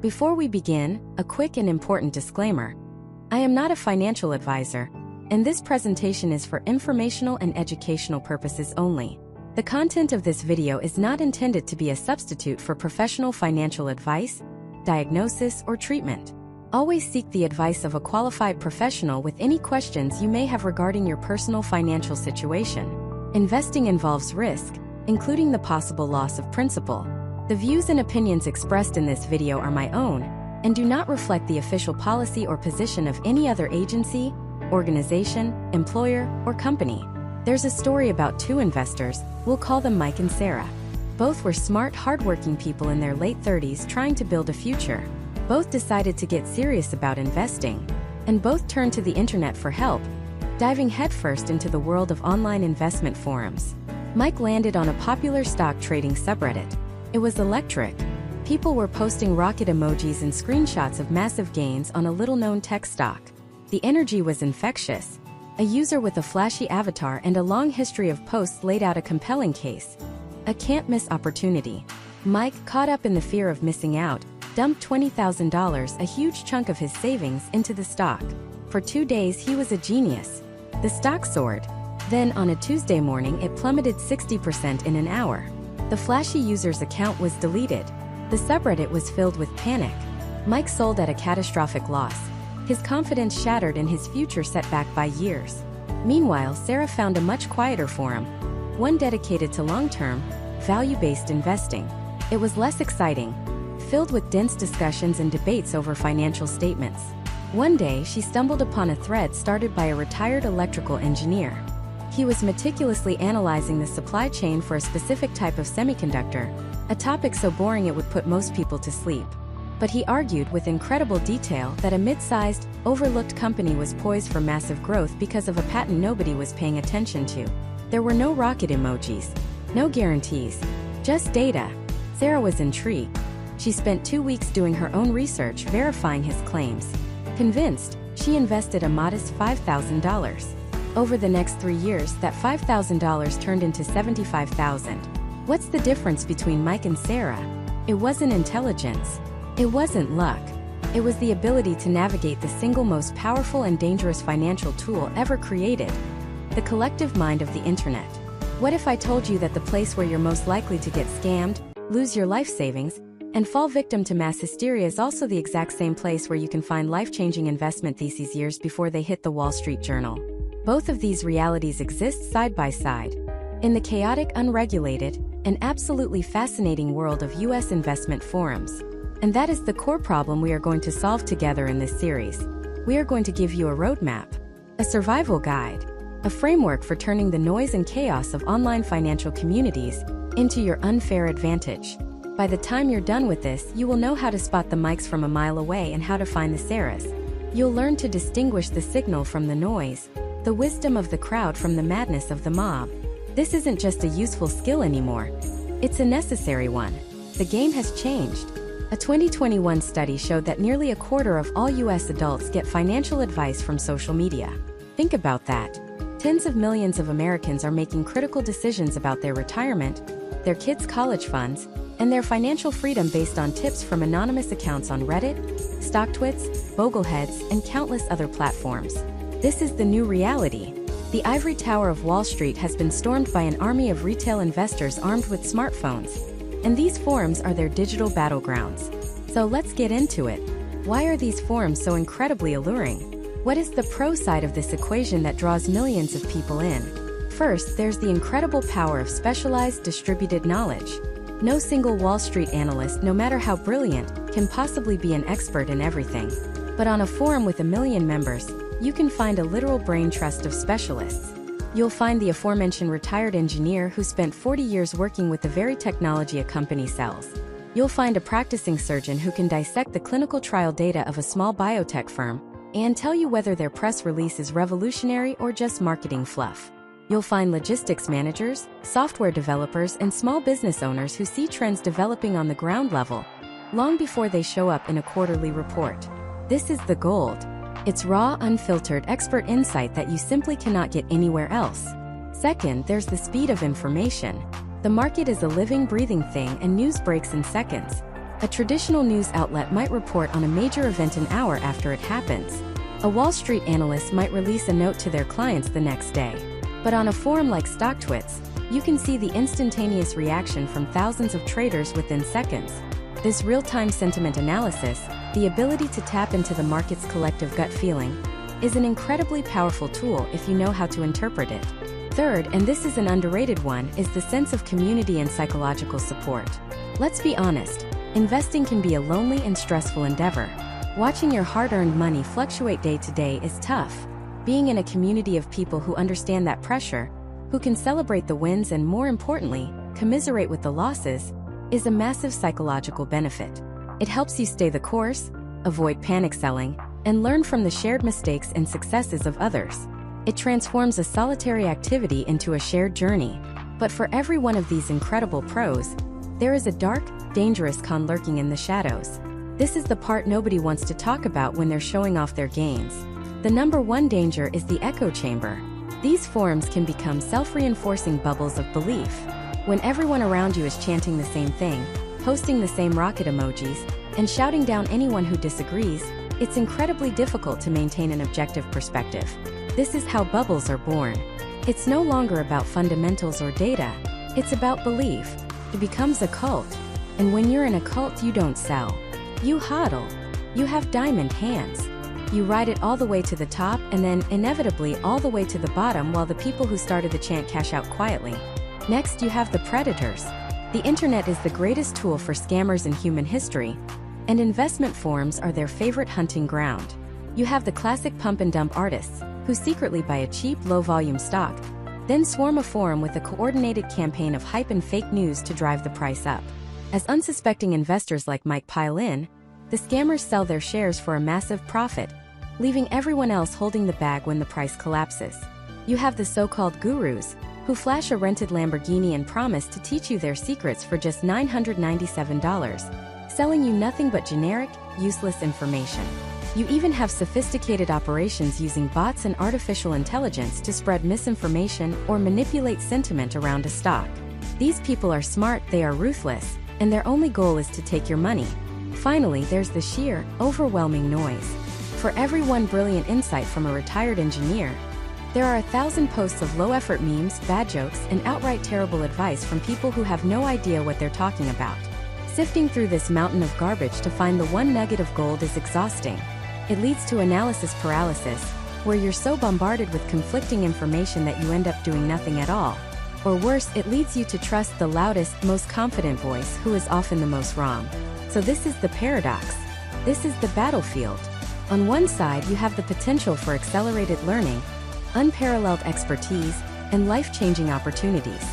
Before we begin, a quick and important disclaimer. I am not a financial advisor, and this presentation is for informational and educational purposes only. The content of this video is not intended to be a substitute for professional financial advice, diagnosis, or treatment. Always seek the advice of a qualified professional with any questions you may have regarding your personal financial situation. Investing involves risk, including the possible loss of principal. The views and opinions expressed in this video are my own, and do not reflect the official policy or position of any other agency, organization, employer, or company. There's a story about two investors, we'll call them Mike and Sarah. Both were smart, hardworking people in their late 30s trying to build a future. Both decided to get serious about investing, and both turned to the internet for help, diving headfirst into the world of online investment forums. Mike landed on a popular stock trading subreddit. It was electric. People were posting rocket emojis and screenshots of massive gains on a little-known tech stock. The energy was infectious. A user with a flashy avatar and a long history of posts laid out a compelling case. A can't-miss opportunity. Mike, caught up in the fear of missing out, dumped $20,000, a huge chunk of his savings, into the stock. For 2 days he was a genius. The stock soared. Then, on a Tuesday morning, it plummeted 60% in an hour. The flashy user's account was deleted. The subreddit was filled with panic. Mike sold at a catastrophic loss. His confidence shattered and his future set back by years. Meanwhile, Sarah found a much quieter forum, one dedicated to long-term, value-based investing. It was less exciting, filled with dense discussions and debates over financial statements. One day, she stumbled upon a thread started by a retired electrical engineer. He was meticulously analyzing the supply chain for a specific type of semiconductor, a topic so boring it would put most people to sleep. But he argued with incredible detail that a mid-sized, overlooked company was poised for massive growth because of a patent nobody was paying attention to. There were no rocket emojis, no guarantees, just data. Sarah was intrigued. She spent 2 weeks doing her own research verifying his claims. Convinced, she invested a modest $5,000. Over the next 3 years, that $5,000 turned into $75,000. What's the difference between Mike and Sarah? It wasn't intelligence. It wasn't luck. It was the ability to navigate the single most powerful and dangerous financial tool ever created: the collective mind of the internet. What if I told you that the place where you're most likely to get scammed, lose your life savings, and fall victim to mass hysteria is also the exact same place where you can find life-changing investment theses years before they hit the Wall Street Journal? Both of these realities exist side by side. In the chaotic, unregulated, and absolutely fascinating world of U.S. investment forums. And that is the core problem we are going to solve together in this series. We are going to give you a roadmap, a survival guide, a framework for turning the noise and chaos of online financial communities into your unfair advantage. By the time you're done with this, you will know how to spot the Mikes from a mile away and how to find the Sarahs. You'll learn to distinguish the signal from the noise, the wisdom of the crowd from the madness of the mob. This isn't just a useful skill anymore. It's a necessary one. The game has changed. A 2021 study showed that nearly a quarter of all U.S. adults get financial advice from social media. Think about that. Tens of millions of Americans are making critical decisions about their retirement, their kids' college funds, and their financial freedom based on tips from anonymous accounts on Reddit, StockTwits, Bogleheads, and countless other platforms. This is the new reality. The ivory tower of Wall Street has been stormed by an army of retail investors armed with smartphones. And these forums are their digital battlegrounds. So let's get into it. Why are these forums so incredibly alluring? What is the pro side of this equation that draws millions of people in? First, there's the incredible power of specialized distributed knowledge. No single Wall Street analyst, no matter how brilliant, can possibly be an expert in everything. But on a forum with 1 million members, you can find a literal brain trust of specialists. You'll find the aforementioned retired engineer who spent 40 years working with the very technology a company sells. You'll find a practicing surgeon who can dissect the clinical trial data of a small biotech firm and tell you whether their press release is revolutionary or just marketing fluff. You'll find logistics managers, software developers, and small business owners who see trends developing on the ground level, long before they show up in a quarterly report. This is the gold. It's raw, unfiltered, expert insight that you simply cannot get anywhere else. Second, there's the speed of information. The market is a living, breathing thing, and news breaks in seconds. A traditional news outlet might report on a major event an hour after it happens. A Wall Street analyst might release a note to their clients the next day. But on a forum like StockTwits, you can see the instantaneous reaction from thousands of traders within seconds. This real-time sentiment analysis, the ability to tap into the market's collective gut feeling, is an incredibly powerful tool if you know how to interpret it. Third, and this is an underrated one, is the sense of community and psychological support. Let's be honest, investing can be a lonely and stressful endeavor. Watching your hard-earned money fluctuate day to day is tough. Being in a community of people who understand that pressure, who can celebrate the wins and, more importantly, commiserate with the losses, is a massive psychological benefit. It helps you stay the course, avoid panic selling, and learn from the shared mistakes and successes of others. It transforms a solitary activity into a shared journey. But for every one of these incredible pros, there is a dark, dangerous con lurking in the shadows. This is the part nobody wants to talk about when they're showing off their gains. The number one danger is the echo chamber. These forums can become self-reinforcing bubbles of belief. When everyone around you is chanting the same thing, posting the same rocket emojis, and shouting down anyone who disagrees, it's incredibly difficult to maintain an objective perspective. This is how bubbles are born. It's no longer about fundamentals or data. It's about belief. It becomes a cult. And when you're in a cult, you don't sell. You hodl. You have diamond hands. You ride it all the way to the top and then, inevitably, all the way to the bottom while the people who started the chant cash out quietly. Next, you have the predators. The internet is the greatest tool for scammers in human history, and investment forums are their favorite hunting ground. You have the classic pump and dump artists, who secretly buy a cheap, low-volume stock, then swarm a forum with a coordinated campaign of hype and fake news to drive the price up. As unsuspecting investors like Mike pile in, the scammers sell their shares for a massive profit, leaving everyone else holding the bag when the price collapses. You have the so-called gurus, who flash a rented Lamborghini and promise to teach you their secrets for just $997, selling you nothing but generic, useless information. You even have sophisticated operations using bots and artificial intelligence to spread misinformation or manipulate sentiment around a stock. These people are smart, they are ruthless, and their only goal is to take your money. Finally, there's the sheer, overwhelming noise. For every one brilliant insight from a retired engineer, there are 1,000 posts of low-effort memes, bad jokes, and outright terrible advice from people who have no idea what they're talking about. Sifting through this mountain of garbage to find the one nugget of gold is exhausting. It leads to analysis paralysis, where you're so bombarded with conflicting information that you end up doing nothing at all. Or worse, it leads you to trust the loudest, most confident voice, who is often the most wrong. So this is the paradox. This is the battlefield. On one side, you have the potential for accelerated learning, unparalleled expertise, and life-changing opportunities.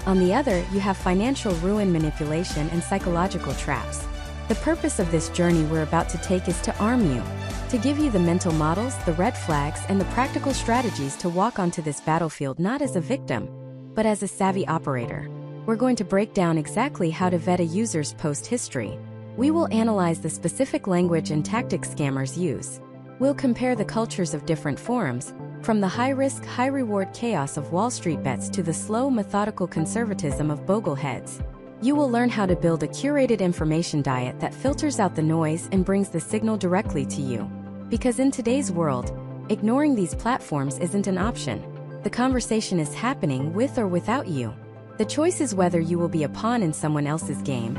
On the other, you have financial ruin, manipulation, and psychological traps. The purpose of this journey we're about to take is to arm you, to give you the mental models, the red flags, and the practical strategies to walk onto this battlefield not as a victim, but as a savvy operator. We're going to break down exactly how to vet a user's post history. We will analyze the specific language and tactics scammers use. We'll compare the cultures of different forums, from the high-risk, high-reward chaos of Wall Street bets to the slow, methodical conservatism of bogleheads. You will learn how to build a curated information diet that filters out the noise and brings the signal directly to you. Because in today's world, ignoring these platforms isn't an option. The conversation is happening with or without you. The choice is whether you will be a pawn in someone else's game,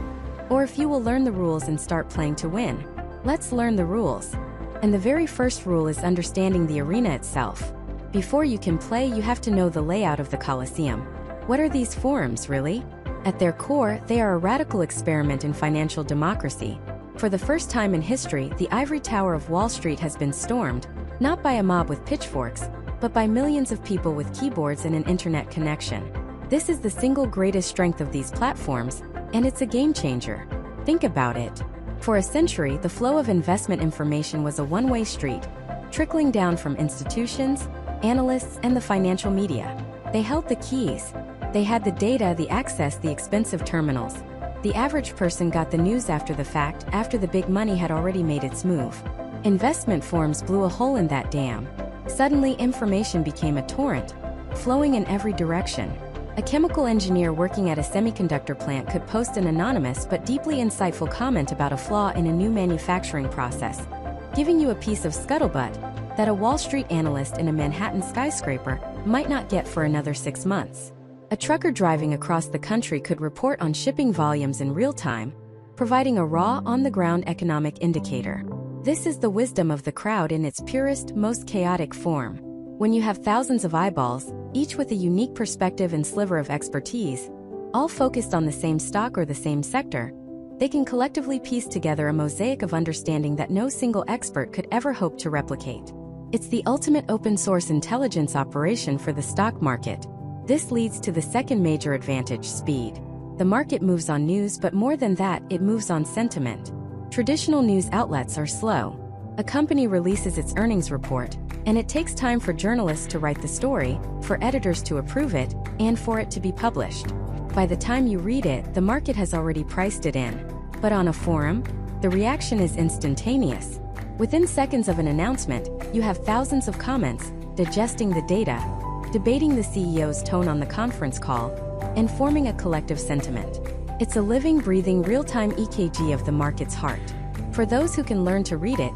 or if you will learn the rules and start playing to win. Let's learn the rules. And the very first rule is understanding the arena itself. Before you can play, you have to know the layout of the Colosseum. What are these forums, really? At their core, they are a radical experiment in financial democracy. For the first time in history, the ivory tower of Wall Street has been stormed, not by a mob with pitchforks, but by millions of people with keyboards and an internet connection. This is the single greatest strength of these platforms, and it's a game changer. Think about it. For a century, the flow of investment information was a one-way street, trickling down from institutions, analysts, and the financial media. They held the keys. They had the data, the access, the expensive terminals. The average person got the news after the fact, after the big money had already made its move. Investment forums blew a hole in that dam. Suddenly, information became a torrent, flowing in every direction. A chemical engineer working at a semiconductor plant could post an anonymous but deeply insightful comment about a flaw in a new manufacturing process, giving you a piece of scuttlebutt that a Wall Street analyst in a Manhattan skyscraper might not get for another 6 months. A trucker driving across the country could report on shipping volumes in real time, providing a raw, on-the-ground economic indicator. This is the wisdom of the crowd in its purest, most chaotic form. When you have thousands of eyeballs, each with a unique perspective and sliver of expertise, all focused on the same stock or the same sector, they can collectively piece together a mosaic of understanding that no single expert could ever hope to replicate. It's the ultimate open-source intelligence operation for the stock market. This leads to the second major advantage: speed. The market moves on news, but more than that, it moves on sentiment. Traditional news outlets are slow. A company releases its earnings report, and it takes time for journalists to write the story, for editors to approve it, and for it to be published. By the time you read it, the market has already priced it in. But on a forum, the reaction is instantaneous. Within seconds of an announcement, you have thousands of comments, digesting the data, debating the CEO's tone on the conference call, and forming a collective sentiment. It's a living, breathing, real-time EKG of the market's heart. For those who can learn to read it,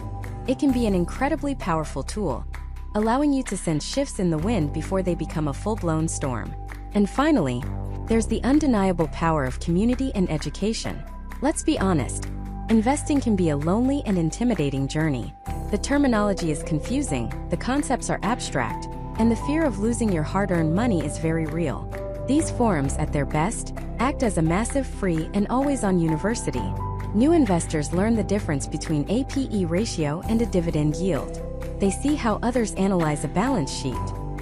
it can be an incredibly powerful tool, allowing you to sense shifts in the wind before they become a full-blown storm. And finally, there's the undeniable power of community and education. Let's be honest, investing can be a lonely and intimidating journey. The terminology is confusing, the concepts are abstract, and the fear of losing your hard-earned money is very real. These forums, at their best, act as a massive, free, and always-on university. New investors learn the difference between a P/E ratio and a dividend yield. They see how others analyze a balance sheet.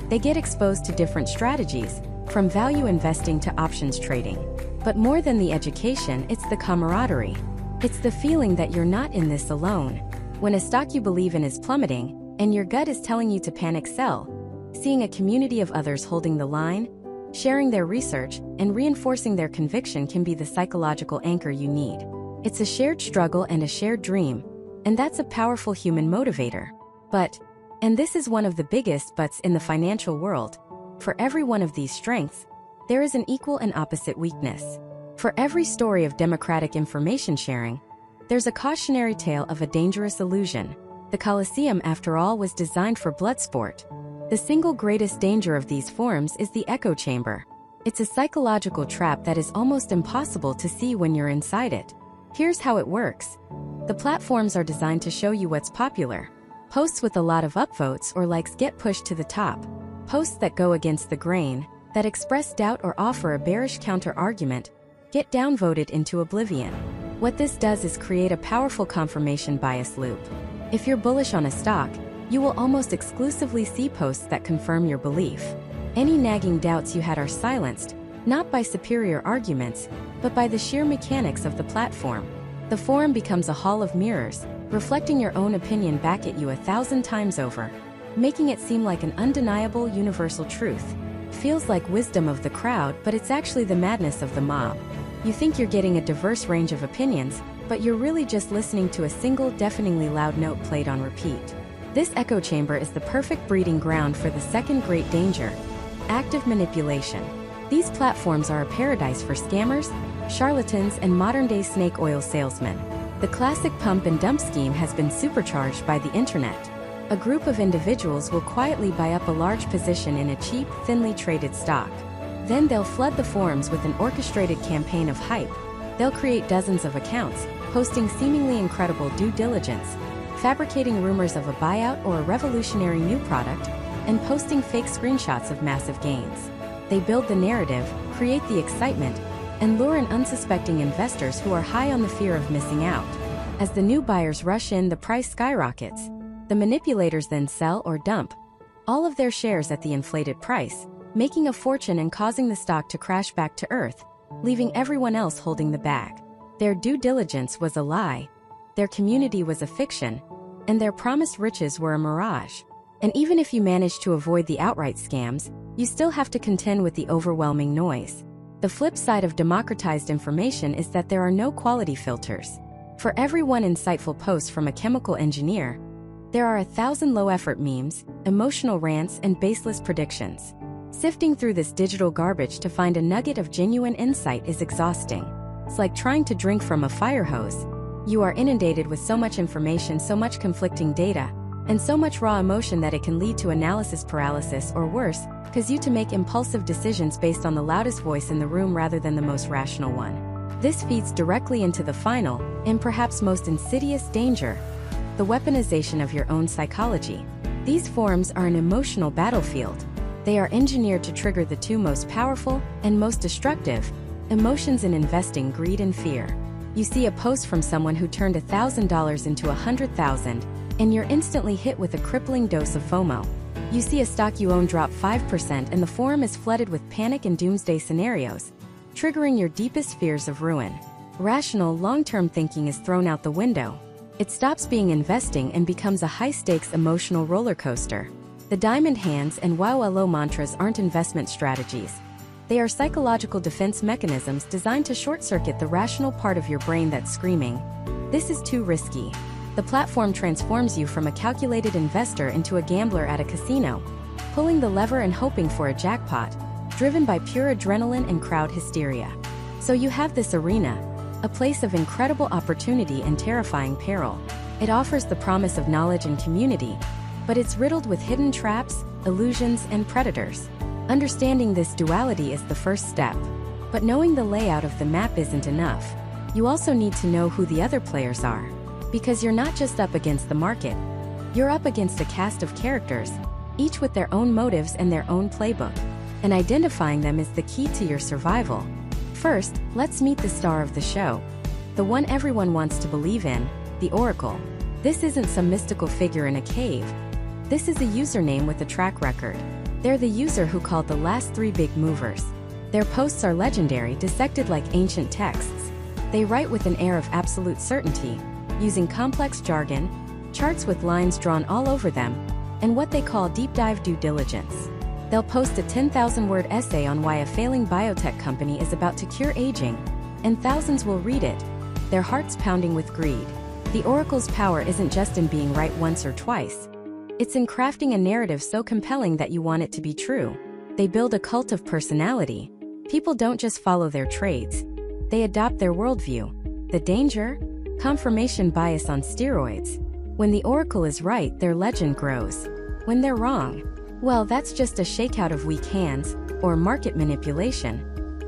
They get exposed to different strategies, from value investing to options trading. But more than the education, it's the camaraderie. It's the feeling that you're not in this alone. When a stock you believe in is plummeting, and your gut is telling you to panic sell, seeing a community of others holding the line, sharing their research, and reinforcing their conviction can be the psychological anchor you need. It's a shared struggle and a shared dream, and that's a powerful human motivator. But, and this is one of the biggest buts in the financial world, for every one of these strengths, there is an equal and opposite weakness. For every story of democratic information sharing, there's a cautionary tale of a dangerous illusion. The Colosseum, after all, was designed for blood sport. The single greatest danger of these forums is the echo chamber. It's a psychological trap that is almost impossible to see when you're inside it. Here's how it works. The platforms are designed to show you what's popular. Posts with a lot of upvotes or likes get pushed to the top. Posts that go against the grain, that express doubt or offer a bearish counter-argument, get downvoted into oblivion. What this does is create a powerful confirmation bias loop. If you're bullish on a stock, you will almost exclusively see posts that confirm your belief. Any nagging doubts you had are silenced, not by superior arguments, but by the sheer mechanics of the platform. The forum becomes a hall of mirrors, reflecting your own opinion back at you 1,000 times over, making it seem like an undeniable universal truth. Feels like wisdom of the crowd, but it's actually the madness of the mob. You think you're getting a diverse range of opinions, but you're really just listening to a single deafeningly loud note played on repeat. This echo chamber is the perfect breeding ground for the second great danger: active manipulation. These platforms are a paradise for scammers, charlatans, and modern-day snake oil salesmen. The classic pump and dump scheme has been supercharged by the internet. A group of individuals will quietly buy up a large position in a cheap, thinly traded stock. Then they'll flood the forums with an orchestrated campaign of hype. They'll create dozens of accounts, posting seemingly incredible due diligence, fabricating rumors of a buyout or a revolutionary new product, and posting fake screenshots of massive gains. They build the narrative, create the excitement, and lure in unsuspecting investors who are high on the fear of missing out. As the new buyers rush in, the price skyrockets. The manipulators then sell or dump all of their shares at the inflated price, making a fortune and causing the stock to crash back to earth, leaving everyone else holding the bag. Their due diligence was a lie, their community was a fiction, and their promised riches were a mirage. And even if you manage to avoid the outright scams, you still have to contend with the overwhelming noise. The flip side of democratized information is that there are no quality filters. For every one insightful post from a chemical engineer, there are 1,000 low-effort memes, emotional rants, and baseless predictions. Sifting through this digital garbage to find a nugget of genuine insight is exhausting. It's like trying to drink from a fire hose. You are inundated with so much information, so much conflicting data, and so much raw emotion that it can lead to analysis paralysis, or worse, cause you to make impulsive decisions based on the loudest voice in the room rather than the most rational one. This feeds directly into the final, and perhaps most insidious danger: the weaponization of your own psychology. These forums are an emotional battlefield. They are engineered to trigger the two most powerful and most destructive emotions in investing: greed and fear. You see a post from someone who turned $1,000 into $100,000, and you're instantly hit with a crippling dose of FOMO. You see a stock you own drop 5% and the forum is flooded with panic and doomsday scenarios, triggering your deepest fears of ruin. Rational, long-term thinking is thrown out the window. It stops being investing and becomes a high-stakes emotional roller coaster. The diamond hands and wow hello mantras aren't investment strategies. They are psychological defense mechanisms designed to short-circuit the rational part of your brain that's screaming, "This is too risky." The platform transforms you from a calculated investor into a gambler at a casino, pulling the lever and hoping for a jackpot, driven by pure adrenaline and crowd hysteria. So you have this arena, a place of incredible opportunity and terrifying peril. It offers the promise of knowledge and community, but it's riddled with hidden traps, illusions, and predators. Understanding this duality is the first step. But knowing the layout of the map isn't enough. You also need to know who the other players are. Because you're not just up against the market. You're up against a cast of characters, each with their own motives and their own playbook. And identifying them is the key to your survival. First, let's meet the star of the show. The one everyone wants to believe in, the Oracle. This isn't some mystical figure in a cave. This is a username with a track record. They're the user who called the last 3 big movers. Their posts are legendary, dissected like ancient texts. They write with an air of absolute certainty, using complex jargon, charts with lines drawn all over them, and what they call deep dive due diligence. They'll post a 10,000-word essay on why a failing biotech company is about to cure aging, and thousands will read it, their hearts pounding with greed. The Oracle's power isn't just in being right once or twice. It's in crafting a narrative so compelling that you want it to be true. They build a cult of personality. People don't just follow their trades. They adopt their worldview. The danger? Confirmation bias on steroids. When the Oracle is right, their legend grows. When they're wrong, well, that's just a shakeout of weak hands, or market manipulation.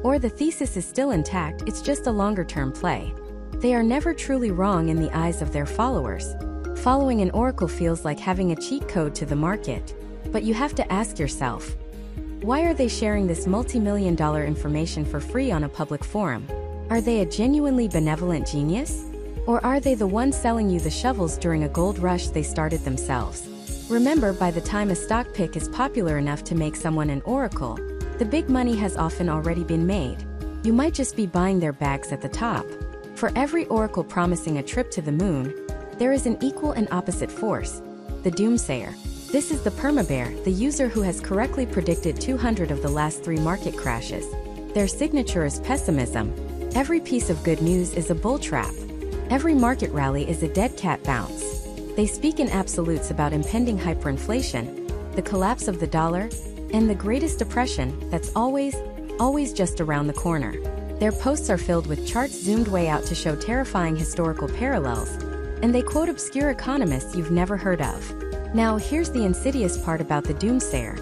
Or the thesis is still intact, it's just a longer-term play. They are never truly wrong in the eyes of their followers. Following an Oracle feels like having a cheat code to the market. But you have to ask yourself, why are they sharing this multi-million-dollar information for free on a public forum? Are they a genuinely benevolent genius? Or are they the ones selling you the shovels during a gold rush they started themselves? Remember, by the time a stock pick is popular enough to make someone an Oracle, the big money has often already been made. You might just be buying their bags at the top. For every Oracle promising a trip to the moon, there is an equal and opposite force, the doomsayer. This is the permabear, the user who has correctly predicted 200 of the last 3 market crashes. Their signature is pessimism. Every piece of good news is a bull trap. Every market rally is a dead cat bounce. They speak in absolutes about impending hyperinflation, the collapse of the dollar, and the greatest depression that's always just around the corner. Their posts are filled with charts zoomed way out to show terrifying historical parallels, and they quote obscure economists you've never heard of. Now, here's the insidious part about the doomsayer.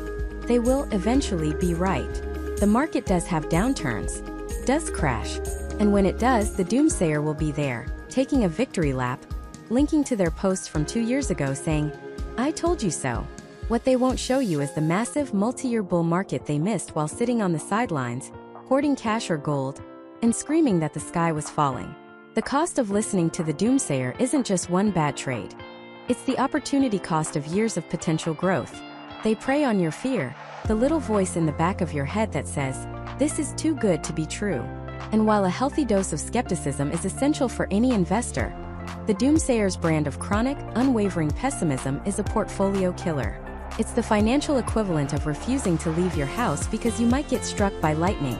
They will eventually be right. The market does have downturns, does crash, and when it does, the doomsayer will be there, taking a victory lap, linking to their posts from 2 years ago saying, "I told you so." What they won't show you is the massive multi-year bull market they missed while sitting on the sidelines, hoarding cash or gold, and screaming that the sky was falling. The cost of listening to the doomsayer isn't just one bad trade. It's the opportunity cost of years of potential growth. They prey on your fear, the little voice in the back of your head that says, "This is too good to be true." And while a healthy dose of skepticism is essential for any investor, the doomsayer's brand of chronic, unwavering pessimism is a portfolio killer. It's the financial equivalent of refusing to leave your house because you might get struck by lightning.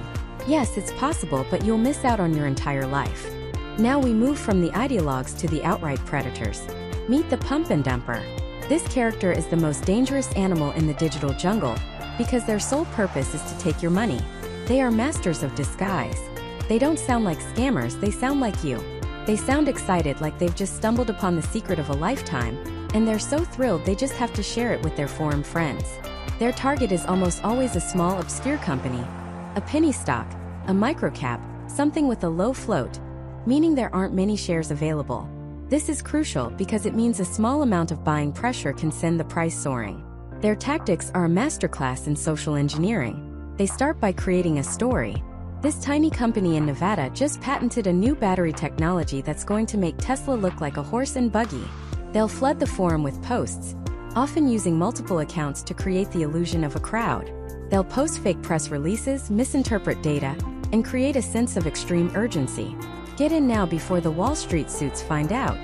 Yes, it's possible, but you'll miss out on your entire life. Now we move from the ideologues to the outright predators. Meet the pump and dumper. This character is the most dangerous animal in the digital jungle, because their sole purpose is to take your money. They are masters of disguise. They don't sound like scammers, they sound like you. They sound excited, like they've just stumbled upon the secret of a lifetime, and they're so thrilled they just have to share it with their forum friends. Their target is almost always a small, obscure company, a penny stock, a microcap, something with a low float, meaning there aren't many shares available. This is crucial because it means a small amount of buying pressure can send the price soaring. Their tactics are a masterclass in social engineering. They start by creating a story. This tiny company in Nevada just patented a new battery technology that's going to make Tesla look like a horse and buggy. They'll flood the forum with posts, often using multiple accounts to create the illusion of a crowd. They'll post fake press releases, misinterpret data, and create a sense of extreme urgency. Get in now before the Wall Street suits find out.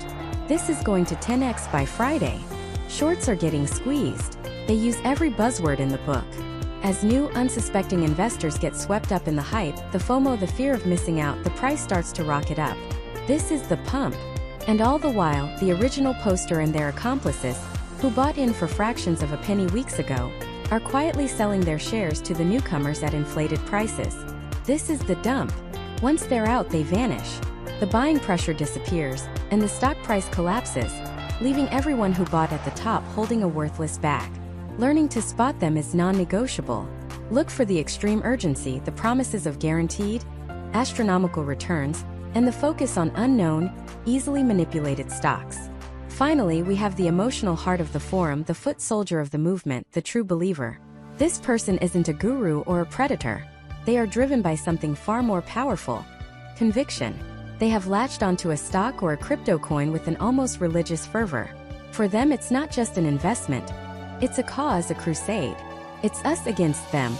This is going to 10x by Friday. Shorts are getting squeezed. They use every buzzword in the book. As new, unsuspecting investors get swept up in the hype, the FOMO, the fear of missing out, the price starts to rocket up. This is the pump. And all the while, the original poster and their accomplices, who bought in for fractions of a penny weeks ago, are quietly selling their shares to the newcomers at inflated prices. This is the dump. Once they're out, they vanish. The buying pressure disappears, and the stock price collapses, leaving everyone who bought at the top holding a worthless bag. Learning to spot them is non-negotiable. Look for the extreme urgency, the promises of guaranteed, astronomical returns, and the focus on unknown, easily manipulated stocks. Finally, we have the emotional heart of the forum, the foot soldier of the movement, the true believer. This person isn't a guru or a predator. They are driven by something far more powerful: conviction. They have latched onto a stock or a crypto coin with an almost religious fervor. For them, it's not just an investment. It's a cause, a crusade. It's us against them.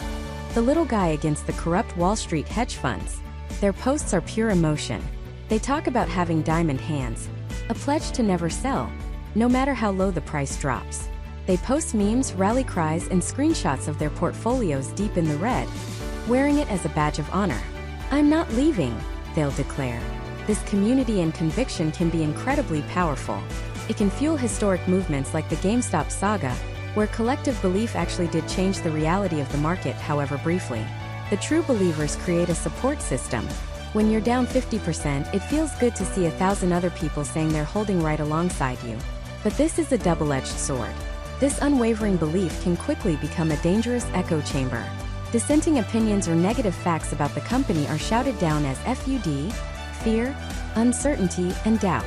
The little guy against the corrupt Wall Street hedge funds. Their posts are pure emotion. They talk about having diamond hands, a pledge to never sell, no matter how low the price drops. They post memes, rally cries, and screenshots of their portfolios deep in the red, wearing it as a badge of honor. "I'm not leaving," they'll declare. This community and conviction can be incredibly powerful. It can fuel historic movements like the GameStop saga, where collective belief actually did change the reality of the market, however briefly. The true believers create a support system. When you're down 50%, it feels good to see 1,000 other people saying they're holding right alongside you. But this is a double-edged sword. This unwavering belief can quickly become a dangerous echo chamber. Dissenting opinions or negative facts about the company are shouted down as FUD, fear, uncertainty, and doubt.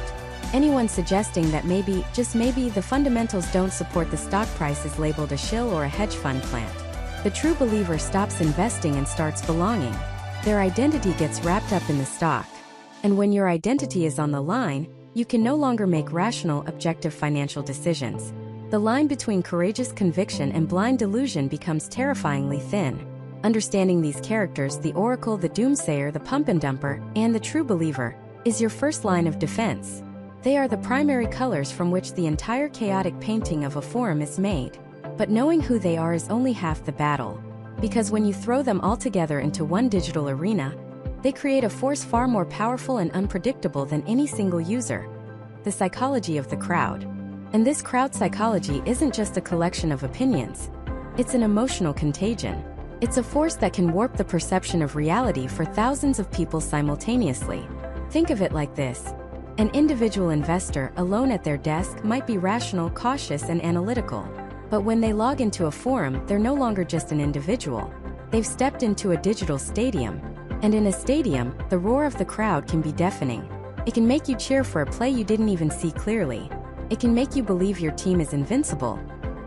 Anyone suggesting that maybe, just maybe, the fundamentals don't support the stock price is labeled a shill or a hedge fund plant. The true believer stops investing and starts belonging. Their identity gets wrapped up in the stock. And when your identity is on the line, you can no longer make rational, objective financial decisions. The line between courageous conviction and blind delusion becomes terrifyingly thin. Understanding these characters, the oracle, the doomsayer, the pump and dumper, and the true believer, is your first line of defense. They are the primary colors from which the entire chaotic painting of a forum is made. But knowing who they are is only half the battle. Because when you throw them all together into one digital arena, they create a force far more powerful and unpredictable than any single user: the psychology of the crowd. And this crowd psychology isn't just a collection of opinions. It's an emotional contagion. It's a force that can warp the perception of reality for thousands of people simultaneously. Think of it like this. An individual investor alone at their desk might be rational, cautious, and analytical. But when they log into a forum, they're no longer just an individual. They've stepped into a digital stadium. And in a stadium, the roar of the crowd can be deafening. It can make you cheer for a play you didn't even see clearly. It can make you believe your team is invincible,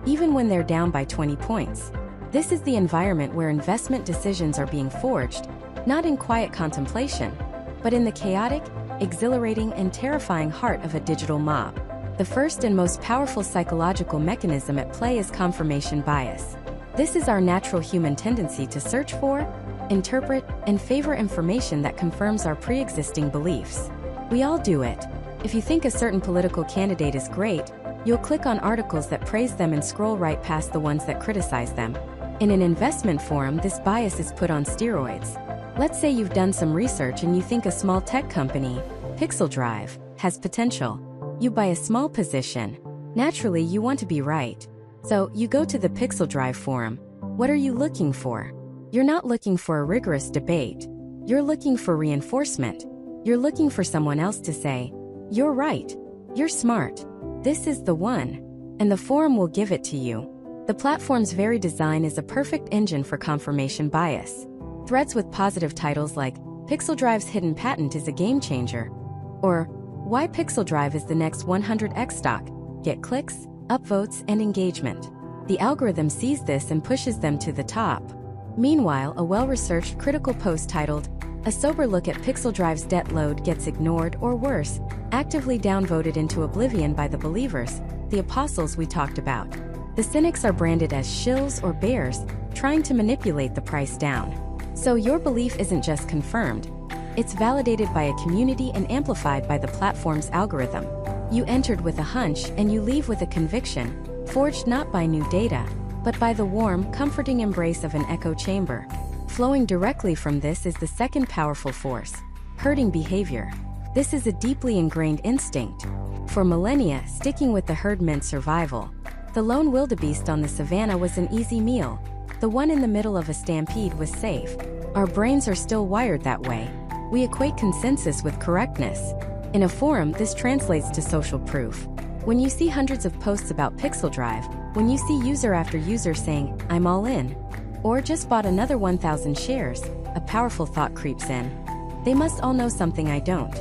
even when they're down by 20 points. This is the environment where investment decisions are being forged, not in quiet contemplation, but in the chaotic, exhilarating, and terrifying heart of a digital mob. The first and most powerful psychological mechanism at play is confirmation bias. This is our natural human tendency to search for, interpret, and favor information that confirms our pre-existing beliefs. We all do it. If you think a certain political candidate is great, you'll click on articles that praise them and scroll right past the ones that criticize them. In an investment forum, this bias is put on steroids. Let's say you've done some research and you think a small tech company, Pixel Drive, has potential. You buy a small position. Naturally, you want to be right. So, you go to the Pixel Drive forum. What are you looking for? You're not looking for a rigorous debate. You're looking for reinforcement. You're looking for someone else to say, "You're right. You're smart. This is the one." And the forum will give it to you. The platform's very design is a perfect engine for confirmation bias. Threads with positive titles like, "Pixel Drive's hidden patent is a game changer," or "Why Pixel Drive is the next 100x stock," get clicks, upvotes, and engagement. The algorithm sees this and pushes them to the top. Meanwhile, a well-researched critical post titled, "A sober look at Pixel Drive's debt load" gets ignored or worse, actively downvoted into oblivion by the believers, the apostles we talked about. The cynics are branded as shills or bears, trying to manipulate the price down. So your belief isn't just confirmed, it's validated by a community and amplified by the platform's algorithm. You entered with a hunch and you leave with a conviction, forged not by new data, but by the warm, comforting embrace of an echo chamber. Flowing directly from this is the second powerful force, herding behavior. This is a deeply ingrained instinct. For millennia, sticking with the herd meant survival. The lone wildebeest on the savannah was an easy meal. The one in the middle of a stampede was safe. Our brains are still wired that way. We equate consensus with correctness. In a forum, this translates to social proof. When you see hundreds of posts about Pixel Drive, when you see user after user saying, "I'm all in," or "just bought another 1,000 shares, a powerful thought creeps in. They must all know something I don't.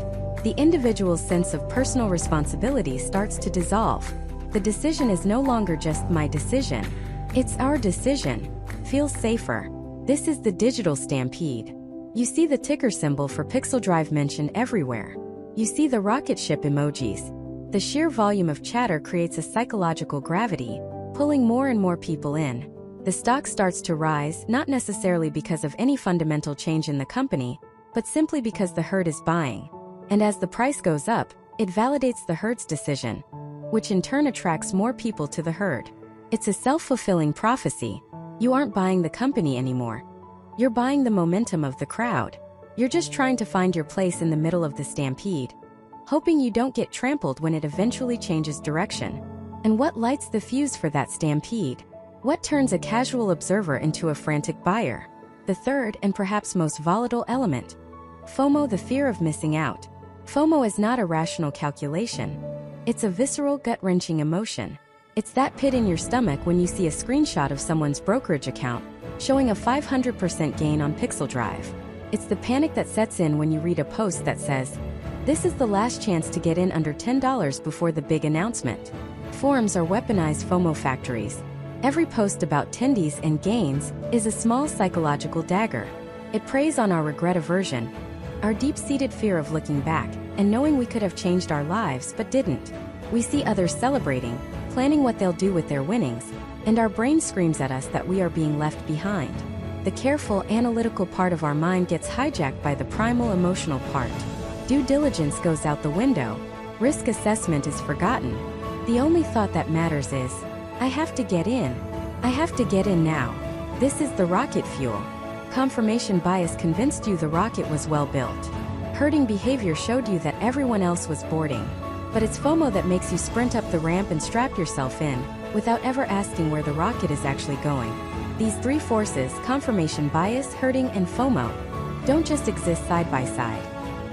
The individual's sense of personal responsibility starts to dissolve. The decision is no longer just my decision. It's our decision. Feels safer. This is the digital stampede. You see the ticker symbol for Pixel Drive mentioned everywhere. You see the rocket ship emojis. The sheer volume of chatter creates a psychological gravity, pulling more and more people in. The stock starts to rise, not necessarily because of any fundamental change in the company, but simply because the herd is buying. And as the price goes up, it validates the herd's decision, which in turn attracts more people to the herd. It's a self-fulfilling prophecy. You aren't buying the company anymore. You're buying the momentum of the crowd. You're just trying to find your place in the middle of the stampede, hoping you don't get trampled when it eventually changes direction. And what lights the fuse for that stampede? What turns a casual observer into a frantic buyer? The third and perhaps most volatile element. FOMO, the fear of missing out. FOMO is not a rational calculation. It's a visceral, gut-wrenching emotion. It's that pit in your stomach when you see a screenshot of someone's brokerage account showing a 500% gain on Pixel Drive. It's the panic that sets in when you read a post that says, "This is the last chance to get in under $10 before the big announcement." Forums are weaponized FOMO factories. Every post about tendies and gains is a small psychological dagger. It preys on our regret aversion, our deep-seated fear of looking back and knowing we could have changed our lives but didn't. We see others celebrating, planning what they'll do with their winnings, and our brain screams at us that we are being left behind. The careful, analytical part of our mind gets hijacked by the primal emotional part. Due diligence goes out the window. Risk assessment is forgotten. The only thought that matters is, "I have to get in. I have to get in now." This is the rocket fuel. Confirmation bias convinced you the rocket was well built. Herding behavior showed you that everyone else was boarding. But it's FOMO that makes you sprint up the ramp and strap yourself in, without ever asking where the rocket is actually going. These three forces, confirmation bias, herding, and FOMO, don't just exist side by side.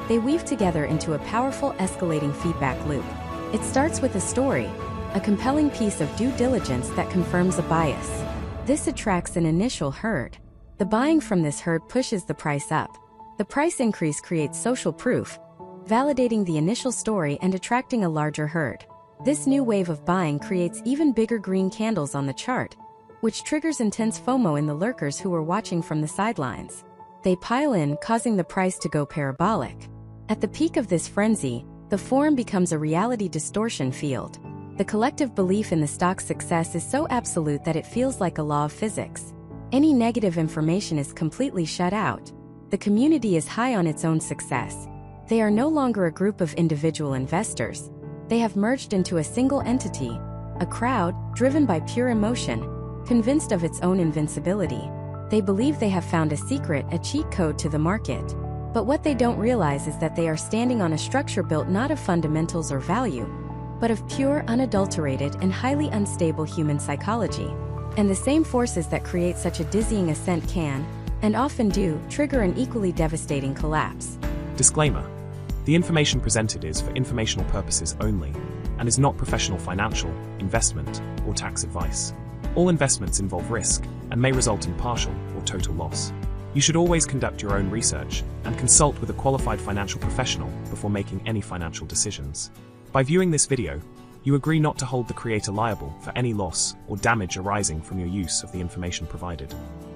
They weave together into a powerful, escalating feedback loop. It starts with a story, a compelling piece of due diligence that confirms a bias. This attracts an initial herd. The buying from this herd pushes the price up. The price increase creates social proof, validating the initial story and attracting a larger herd. This new wave of buying creates even bigger green candles on the chart, which triggers intense FOMO in the lurkers who were watching from the sidelines. They pile in, causing the price to go parabolic. At the peak of this frenzy, the forum becomes a reality distortion field. The collective belief in the stock's success is so absolute that it feels like a law of physics. Any negative information is completely shut out. The community is high on its own success. They are no longer a group of individual investors. They have merged into a single entity, a crowd driven by pure emotion, convinced of its own invincibility. They believe they have found a secret, a cheat code to the market. But what they don't realize is that they are standing on a structure built not of fundamentals or value, but of pure, unadulterated, and highly unstable human psychology. And the same forces that create such a dizzying ascent can, and often do, trigger an equally devastating collapse. Disclaimer: the information presented is for informational purposes only and is not professional financial, investment, or tax advice. All investments involve risk and may result in partial or total loss. You should always conduct your own research and consult with a qualified financial professional before making any financial decisions. By viewing this video, you agree not to hold the creator liable for any loss or damage arising from your use of the information provided.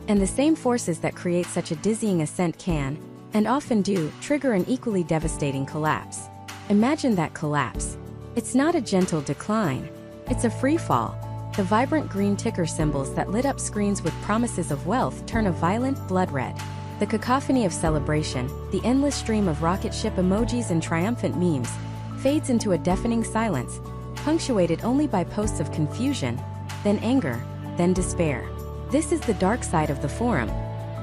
And the same forces that create such a dizzying ascent can, and often do, trigger an equally devastating collapse. Imagine that collapse. It's not a gentle decline. It's a free fall. The vibrant green ticker symbols that lit up screens with promises of wealth turn a violent blood red. The cacophony of celebration, the endless stream of rocket ship emojis and triumphant memes, fades into a deafening silence, punctuated only by posts of confusion, then anger, then despair. This is the dark side of the forum,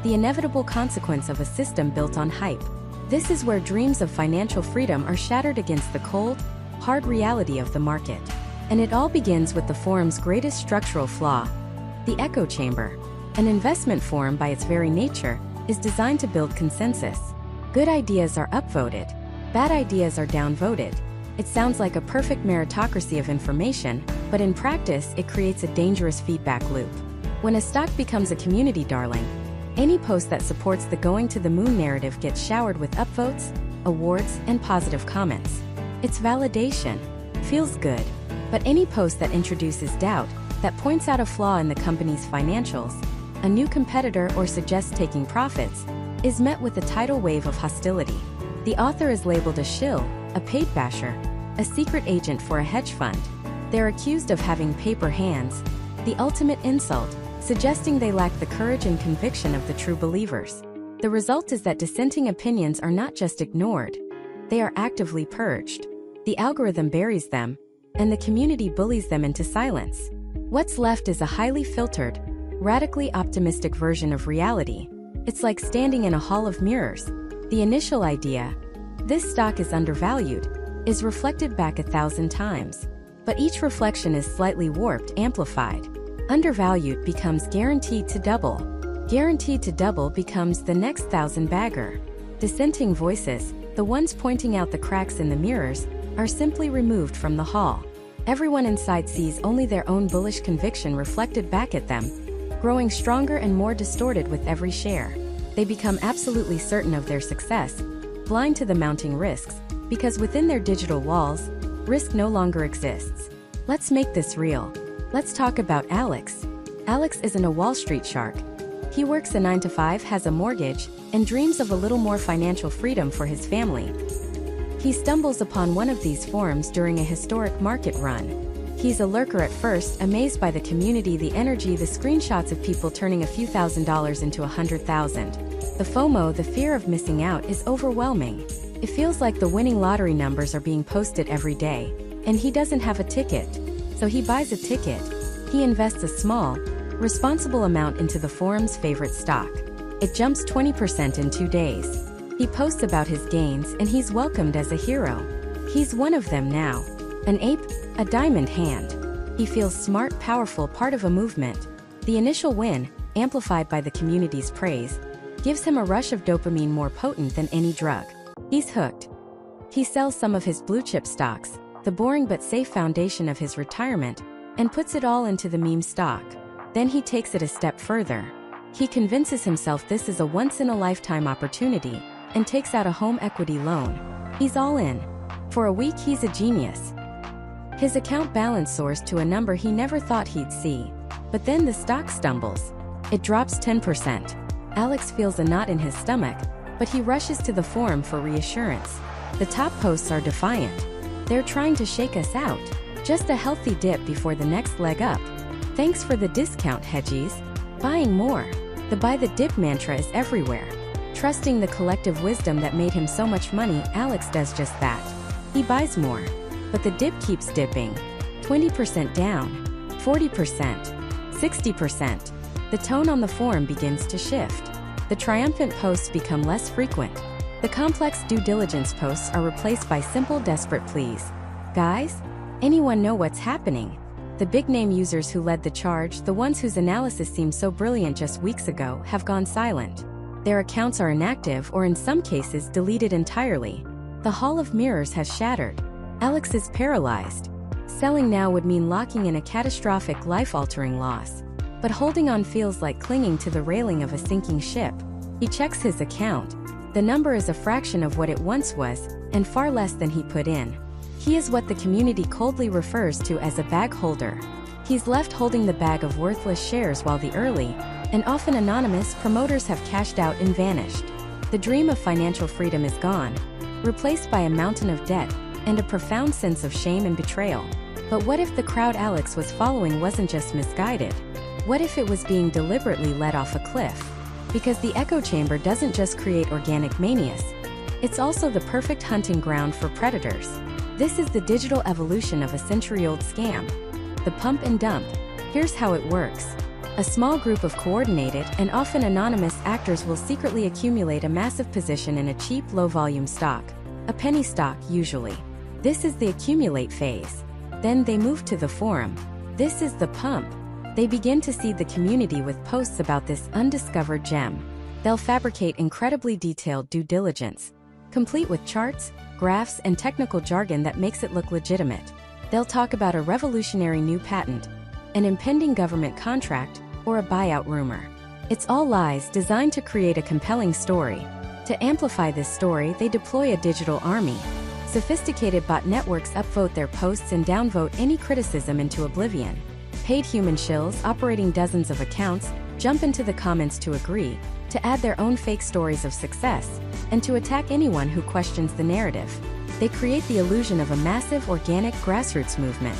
the inevitable consequence of a system built on hype. This is where dreams of financial freedom are shattered against the cold, hard reality of the market. And it all begins with the forum's greatest structural flaw, the echo chamber. An investment forum, by its very nature, is designed to build consensus. Good ideas are upvoted. Bad ideas are downvoted. It sounds like a perfect meritocracy of information, but in practice, it creates a dangerous feedback loop. When a stock becomes a community darling, any post that supports the going to the moon narrative gets showered with upvotes, awards, and positive comments. It's validation. Feels good. But any post that introduces doubt, that points out a flaw in the company's financials, a new competitor, or suggests taking profits, is met with a tidal wave of hostility. The author is labeled a shill, a paid basher, a secret agent for a hedge fund. They're accused of having paper hands, the ultimate insult, suggesting they lack the courage and conviction of the true believers. The result is that dissenting opinions are not just ignored, they are actively purged. The algorithm buries them, and the community bullies them into silence. What's left is a highly filtered, radically optimistic version of reality. It's like standing in a hall of mirrors. The initial idea, this stock is undervalued, is reflected back 1,000 times. But each reflection is slightly warped, amplified. Undervalued becomes guaranteed to double. Guaranteed to double becomes the next 1,000 bagger. Dissenting voices, the ones pointing out the cracks in the mirrors, are simply removed from the hall. Everyone inside sees only their own bullish conviction reflected back at them, growing stronger and more distorted with every share. They become absolutely certain of their success, blind to the mounting risks, because within their digital walls, risk no longer exists. Let's make this real. Let's talk about Alex. Alex isn't a Wall Street shark. He works a 9-to-5, has a mortgage, and dreams of a little more financial freedom for his family. He stumbles upon one of these forums during a historic market run. He's a lurker at first, amazed by the community, the energy, the screenshots of people turning a few $1,000s into 100,000. The FOMO, the fear of missing out, is overwhelming. It feels like the winning lottery numbers are being posted every day, and he doesn't have a ticket. So he buys a ticket. He invests a small, responsible amount into the forum's favorite stock. It jumps 20% in 2 days. He posts about his gains, and he's welcomed as a hero. He's one of them now. An ape, a diamond hand. He feels smart, powerful, part of a movement. The initial win, amplified by the community's praise, gives him a rush of dopamine more potent than any drug. He's hooked. He sells some of his blue-chip stocks, the boring but safe foundation of his retirement, and puts it all into the meme stock. Then he takes it a step further. He convinces himself this is a once-in-a-lifetime opportunity, and takes out a home equity loan. He's all in. For a week, he's a genius. His account balance soars to a number he never thought he'd see. But then the stock stumbles. It drops 10%. Alex feels a knot in his stomach, but he rushes to the forum for reassurance. The top posts are defiant. They're trying to shake us out. Just a healthy dip before the next leg up. Thanks for the discount, hedgies. Buying more. The buy the dip mantra is everywhere. Trusting the collective wisdom that made him so much money, Alex does just that. He buys more. But the dip keeps dipping. 20% down. 40%. 60%. The tone on the forum begins to shift. The triumphant posts become less frequent. The complex due diligence posts are replaced by simple, desperate pleas. Guys? Anyone know what's happening? The big-name users who led the charge, the ones whose analysis seemed so brilliant just weeks ago, have gone silent. Their accounts are inactive or in some cases deleted entirely. The Hall of Mirrors has shattered. Alex is paralyzed. Selling now would mean locking in a catastrophic, life-altering loss. But holding on feels like clinging to the railing of a sinking ship. He checks his account. The number is a fraction of what it once was, and far less than he put in. He is what the community coldly refers to as a bag holder. He's left holding the bag of worthless shares while the early, and often anonymous, promoters have cashed out and vanished. The dream of financial freedom is gone, replaced by a mountain of debt and a profound sense of shame and betrayal. But what if the crowd Alex was following wasn't just misguided? What if it was being deliberately led off a cliff? Because the echo chamber doesn't just create organic manias. It's also the perfect hunting ground for predators. This is the digital evolution of a century-old scam. The pump and dump. Here's how it works. A small group of coordinated and often anonymous actors will secretly accumulate a massive position in a cheap, low-volume stock. A penny stock, usually. This is the accumulate phase. Then they move to the forum. This is the pump. They begin to seed the community with posts about this undiscovered gem. They'll fabricate incredibly detailed due diligence, complete with charts, graphs, and technical jargon that makes it look legitimate. They'll talk about a revolutionary new patent, an impending government contract, or a buyout rumor. It's all lies designed to create a compelling story. To amplify this story, they deploy a digital army. Sophisticated bot networks upvote their posts and downvote any criticism into oblivion. Paid human shills operating dozens of accounts jump into the comments to agree, to add their own fake stories of success, and to attack anyone who questions the narrative. They create the illusion of a massive organic grassroots movement.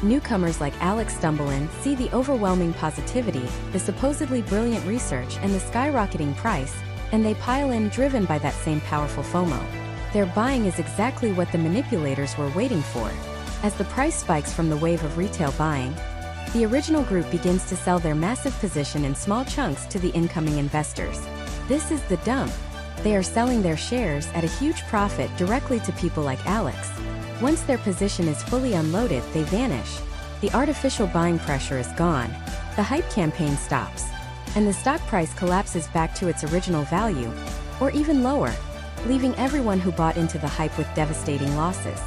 Newcomers like Alex stumble in, see the overwhelming positivity, the supposedly brilliant research, and the skyrocketing price, and they pile in, driven by that same powerful FOMO. Their buying is exactly what the manipulators were waiting for. As the price spikes from the wave of retail buying, the original group begins to sell their massive position in small chunks to the incoming investors. This is the dump. They are selling their shares at a huge profit directly to people like Alex. Once their position is fully unloaded, they vanish. The artificial buying pressure is gone. The hype campaign stops. And the stock price collapses back to its original value, or even lower, leaving everyone who bought into the hype with devastating losses.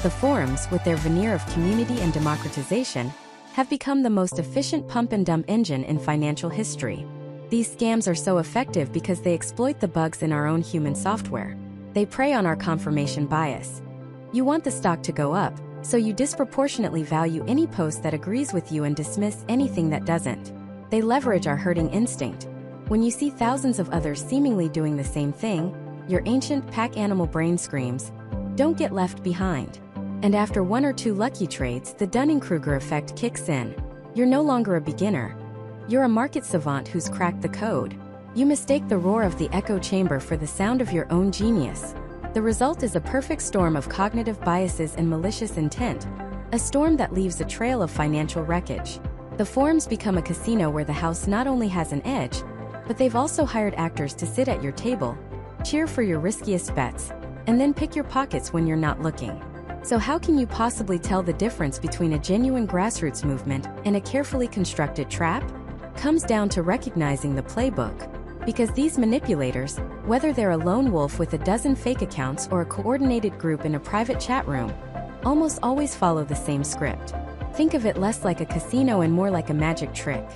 The forums, with their veneer of community and democratization, have become the most efficient pump-and-dump engine in financial history. These scams are so effective because they exploit the bugs in our own human software. They prey on our confirmation bias. You want the stock to go up, so you disproportionately value any post that agrees with you and dismiss anything that doesn't. They leverage our herding instinct. When you see thousands of others seemingly doing the same thing, your ancient pack animal brain screams, "Don't get left behind." And after one or two lucky trades, the Dunning-Kruger effect kicks in. You're no longer a beginner. You're a market savant who's cracked the code. You mistake the roar of the echo chamber for the sound of your own genius. The result is a perfect storm of cognitive biases and malicious intent, a storm that leaves a trail of financial wreckage. The forums become a casino where the house not only has an edge, but they've also hired actors to sit at your table, cheer for your riskiest bets, and then pick your pockets when you're not looking. So how can you possibly tell the difference between a genuine grassroots movement and a carefully constructed trap? Comes down to recognizing the playbook. Because these manipulators, whether they're a lone wolf with a dozen fake accounts or a coordinated group in a private chat room, almost always follow the same script. Think of it less like a casino and more like a magic trick.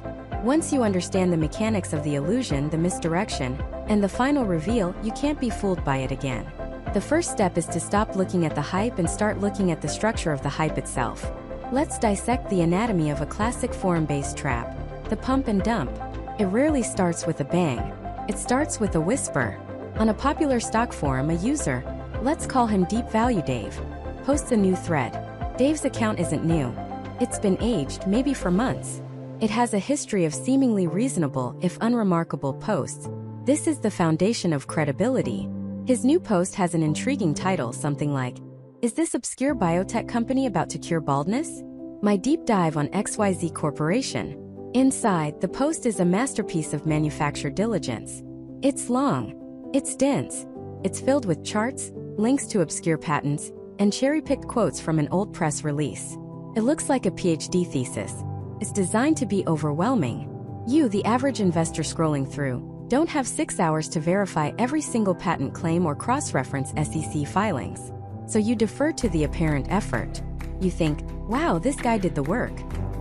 Once you understand the mechanics of the illusion, the misdirection, and the final reveal, you can't be fooled by it again. The first step is to stop looking at the hype and start looking at the structure of the hype itself. Let's dissect the anatomy of a classic forum-based trap, the pump and dump. It rarely starts with a bang. It starts with a whisper. On a popular stock forum, a user, let's call him Deep Value Dave, posts a new thread. Dave's account isn't new. It's been aged, maybe for months. It has a history of seemingly reasonable, if unremarkable, posts. This is the foundation of credibility. His new post has an intriguing title, something like, "Is this obscure biotech company about to cure baldness? My deep dive on XYZ Corporation." Inside, the post is a masterpiece of manufactured diligence. It's long. It's dense. It's filled with charts, links to obscure patents, and cherry-picked quotes from an old press release. It looks like a PhD thesis. It's designed to be overwhelming. You, the average investor scrolling through, don't have 6 hours to verify every single patent claim or cross-reference SEC filings. So you defer to the apparent effort. You think, wow, this guy did the work.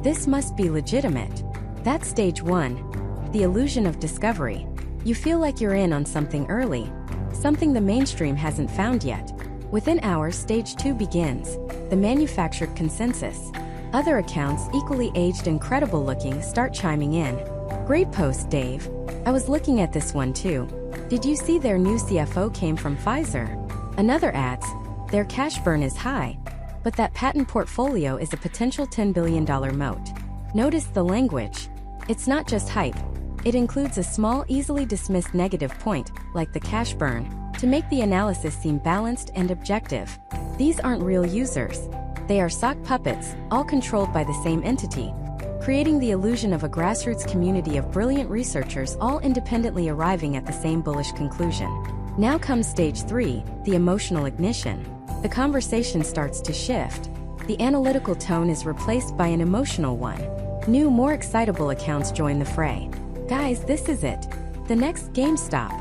This must be legitimate. That's stage 1. The illusion of discovery. You feel like you're in on something early, something the mainstream hasn't found yet. Within hours, stage 2 begins, the manufactured consensus. Other accounts, equally aged and credible looking, start chiming in. Great post, Dave. I was looking at this one too. Did you see their new CFO came from Pfizer? Another adds, their cash burn is high, but that patent portfolio is a potential $10 billion moat. Notice the language. It's not just hype. It includes a small, easily dismissed negative point, like the cash burn, to make the analysis seem balanced and objective. These aren't real users. They are sock puppets, all controlled by the same entity, creating the illusion of a grassroots community of brilliant researchers all independently arriving at the same bullish conclusion. Now comes stage 3, the emotional ignition. The conversation starts to shift. The analytical tone is replaced by an emotional one. New, more excitable accounts join the fray. Guys, this is it. The next GameStop.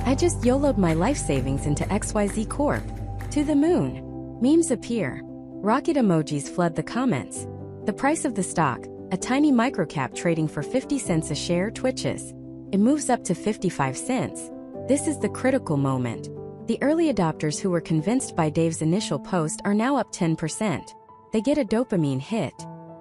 I just YOLO'd my life savings into XYZ Corp. To the moon. Memes appear. Rocket emojis flood the comments. The price of the stock, a tiny microcap trading for 50 cents a share, twitches. It moves up to 55 cents. This is the critical moment. The early adopters who were convinced by Dave's initial post are now up 10%. They get a dopamine hit.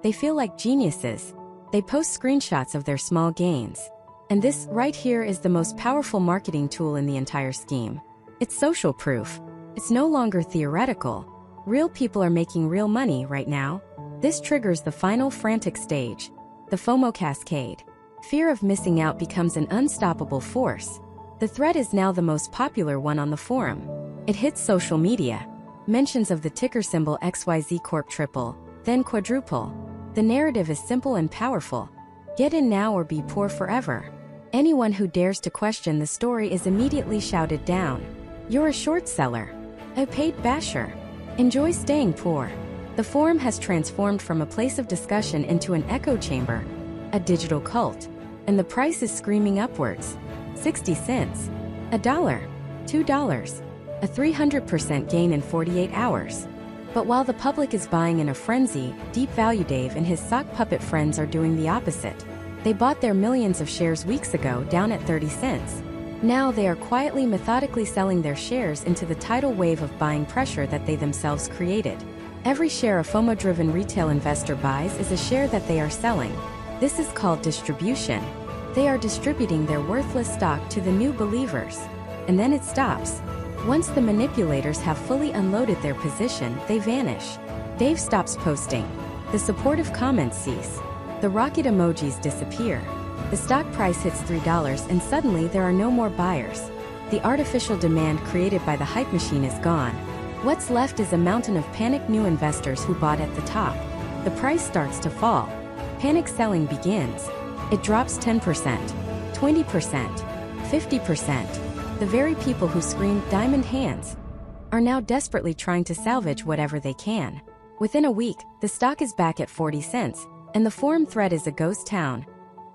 They feel like geniuses. They post screenshots of their small gains. And this right here is the most powerful marketing tool in the entire scheme. It's social proof. It's no longer theoretical. Real people are making real money right now. This triggers the final frantic stage, the FOMO cascade. Fear of missing out becomes an unstoppable force. The thread is now the most popular one on the forum. It hits social media. Mentions of the ticker symbol XYZ Corp triple, then quadruple. The narrative is simple and powerful. Get in now or be poor forever. Anyone who dares to question the story is immediately shouted down. You're a short seller. A paid basher. Enjoy staying poor. The forum has transformed from a place of discussion into an echo chamber, a digital cult. And the price is screaming upwards. 60 cents. $1. $2. A 300% gain in 48 hours. But while the public is buying in a frenzy, Deep Value Dave and his sock puppet friends are doing the opposite. They bought their millions of shares weeks ago down at 30 cents. Now they are quietly, methodically selling their shares into the tidal wave of buying pressure that they themselves created. Every share a FOMO-driven retail investor buys is a share that they are selling. This is called distribution. They are distributing their worthless stock to the new believers. And then it stops. Once the manipulators have fully unloaded their position, they vanish. Dave stops posting. The supportive comments cease. The rocket emojis disappear. The stock price hits $3 and suddenly there are no more buyers. The artificial demand created by the hype machine is gone. What's left is a mountain of panicked new investors who bought at the top. The price starts to fall. Panic selling begins. It drops 10%, 20%, 50%. The very people who screamed "diamond hands" are now desperately trying to salvage whatever they can. Within a week, the stock is back at 40 cents, and the forum thread is a ghost town,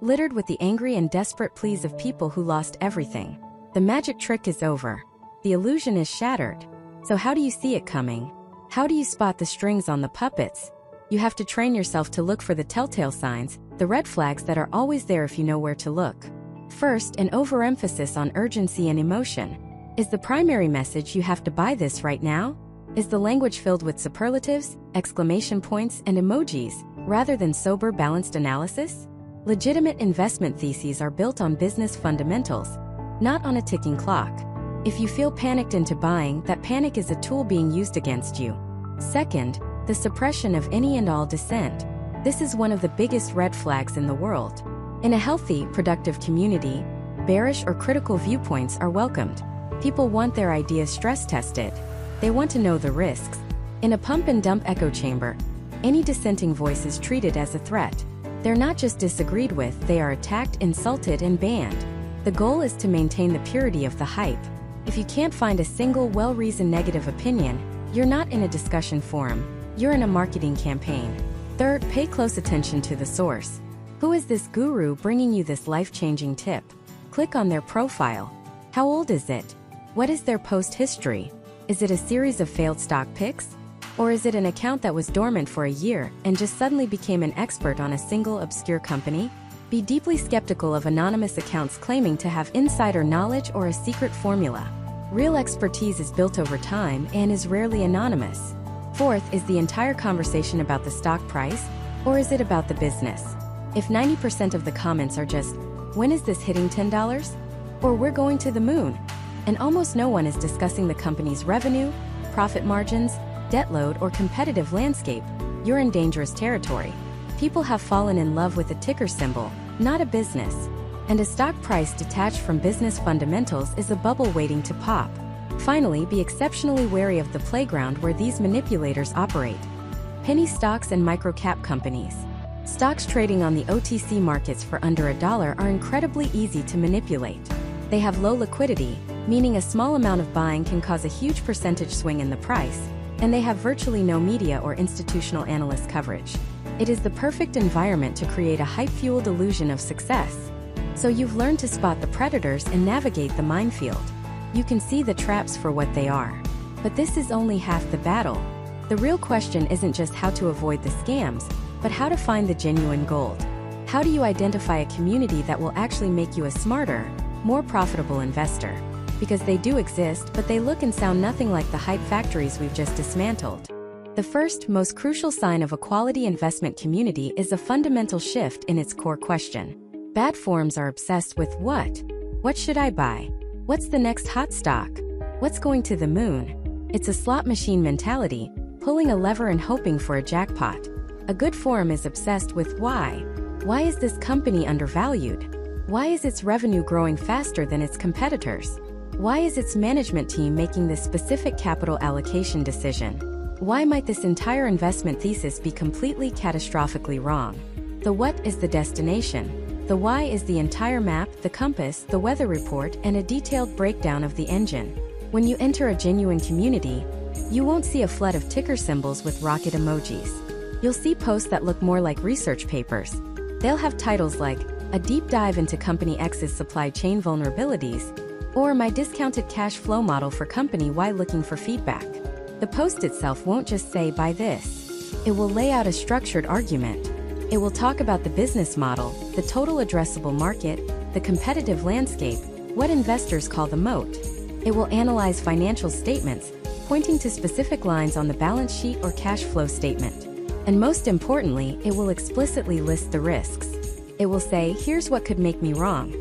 littered with the angry and desperate pleas of people who lost everything. The magic trick is over. The illusion is shattered. So how do you see it coming? How do you spot the strings on the puppets? You have to train yourself to look for the telltale signs, the red flags that are always there if you know where to look. First, an overemphasis on urgency and emotion. Is the primary message you have to buy this right now? Is the language filled with superlatives, exclamation points, and emojis, rather than sober, balanced analysis? Legitimate investment theses are built on business fundamentals, not on a ticking clock. If you feel panicked into buying, that panic is a tool being used against you. Second, the suppression of any and all dissent. This is one of the biggest red flags in the world. In a healthy, productive community, bearish or critical viewpoints are welcomed. People want their ideas stress-tested. They want to know the risks. In a pump-and-dump echo chamber, any dissenting voice is treated as a threat. They're not just disagreed with, they are attacked, insulted, and banned. The goal is to maintain the purity of the hype. If you can't find a single well-reasoned negative opinion, you're not in a discussion forum, you're in a marketing campaign. Third, pay close attention to the source. Who is this guru bringing you this life-changing tip? Click on their profile. How old is it? What is their post history? Is it a series of failed stock picks? Or is it an account that was dormant for a year and just suddenly became an expert on a single obscure company? Be deeply skeptical of anonymous accounts claiming to have insider knowledge or a secret formula. Real expertise is built over time and is rarely anonymous. Fourth, is the entire conversation about the stock price, or is it about the business? If 90% of the comments are just, "When is this hitting $10?" or "We're going to the moon," and almost no one is discussing the company's revenue, profit margins, debt load, or competitive landscape, you're in dangerous territory. People have fallen in love with a ticker symbol, not a business. And a stock price detached from business fundamentals is a bubble waiting to pop. Finally, be exceptionally wary of the playground where these manipulators operate. Penny stocks and micro-cap companies. Stocks trading on the OTC markets for under $1 are incredibly easy to manipulate. They have low liquidity, meaning a small amount of buying can cause a huge percentage swing in the price, and they have virtually no media or institutional analyst coverage. It is the perfect environment to create a hype-fueled illusion of success. So you've learned to spot the predators and navigate the minefield. You can see the traps for what they are. But this is only half the battle. The real question isn't just how to avoid the scams, but how to find the genuine gold. How do you identify a community that will actually make you a smarter, more profitable investor? Because they do exist, but they look and sound nothing like the hype factories we've just dismantled. The first, most crucial sign of a quality investment community is a fundamental shift in its core question. Bad forums are obsessed with what? What should I buy? What's the next hot stock? What's going to the moon? It's a slot machine mentality, pulling a lever and hoping for a jackpot. A good forum is obsessed with why. Why is this company undervalued? Why is its revenue growing faster than its competitors? Why is its management team making this specific capital allocation decision? Why might this entire investment thesis be completely catastrophically wrong? The what is the destination. The why is the entire map, the compass, the weather report, and a detailed breakdown of the engine. When you enter a genuine community, you won't see a flood of ticker symbols with rocket emojis. You'll see posts that look more like research papers. They'll have titles like, "A Deep Dive into Company X's Supply Chain Vulnerabilities," or "My Discounted Cash Flow Model for Company Y Looking for Feedback." The post itself won't just say, "Buy this." It will lay out a structured argument. It will talk about the business model, the total addressable market, the competitive landscape, what investors call the moat. It will analyze financial statements, pointing to specific lines on the balance sheet or cash flow statement. And most importantly, it will explicitly list the risks. It will say, "Here's what could make me wrong.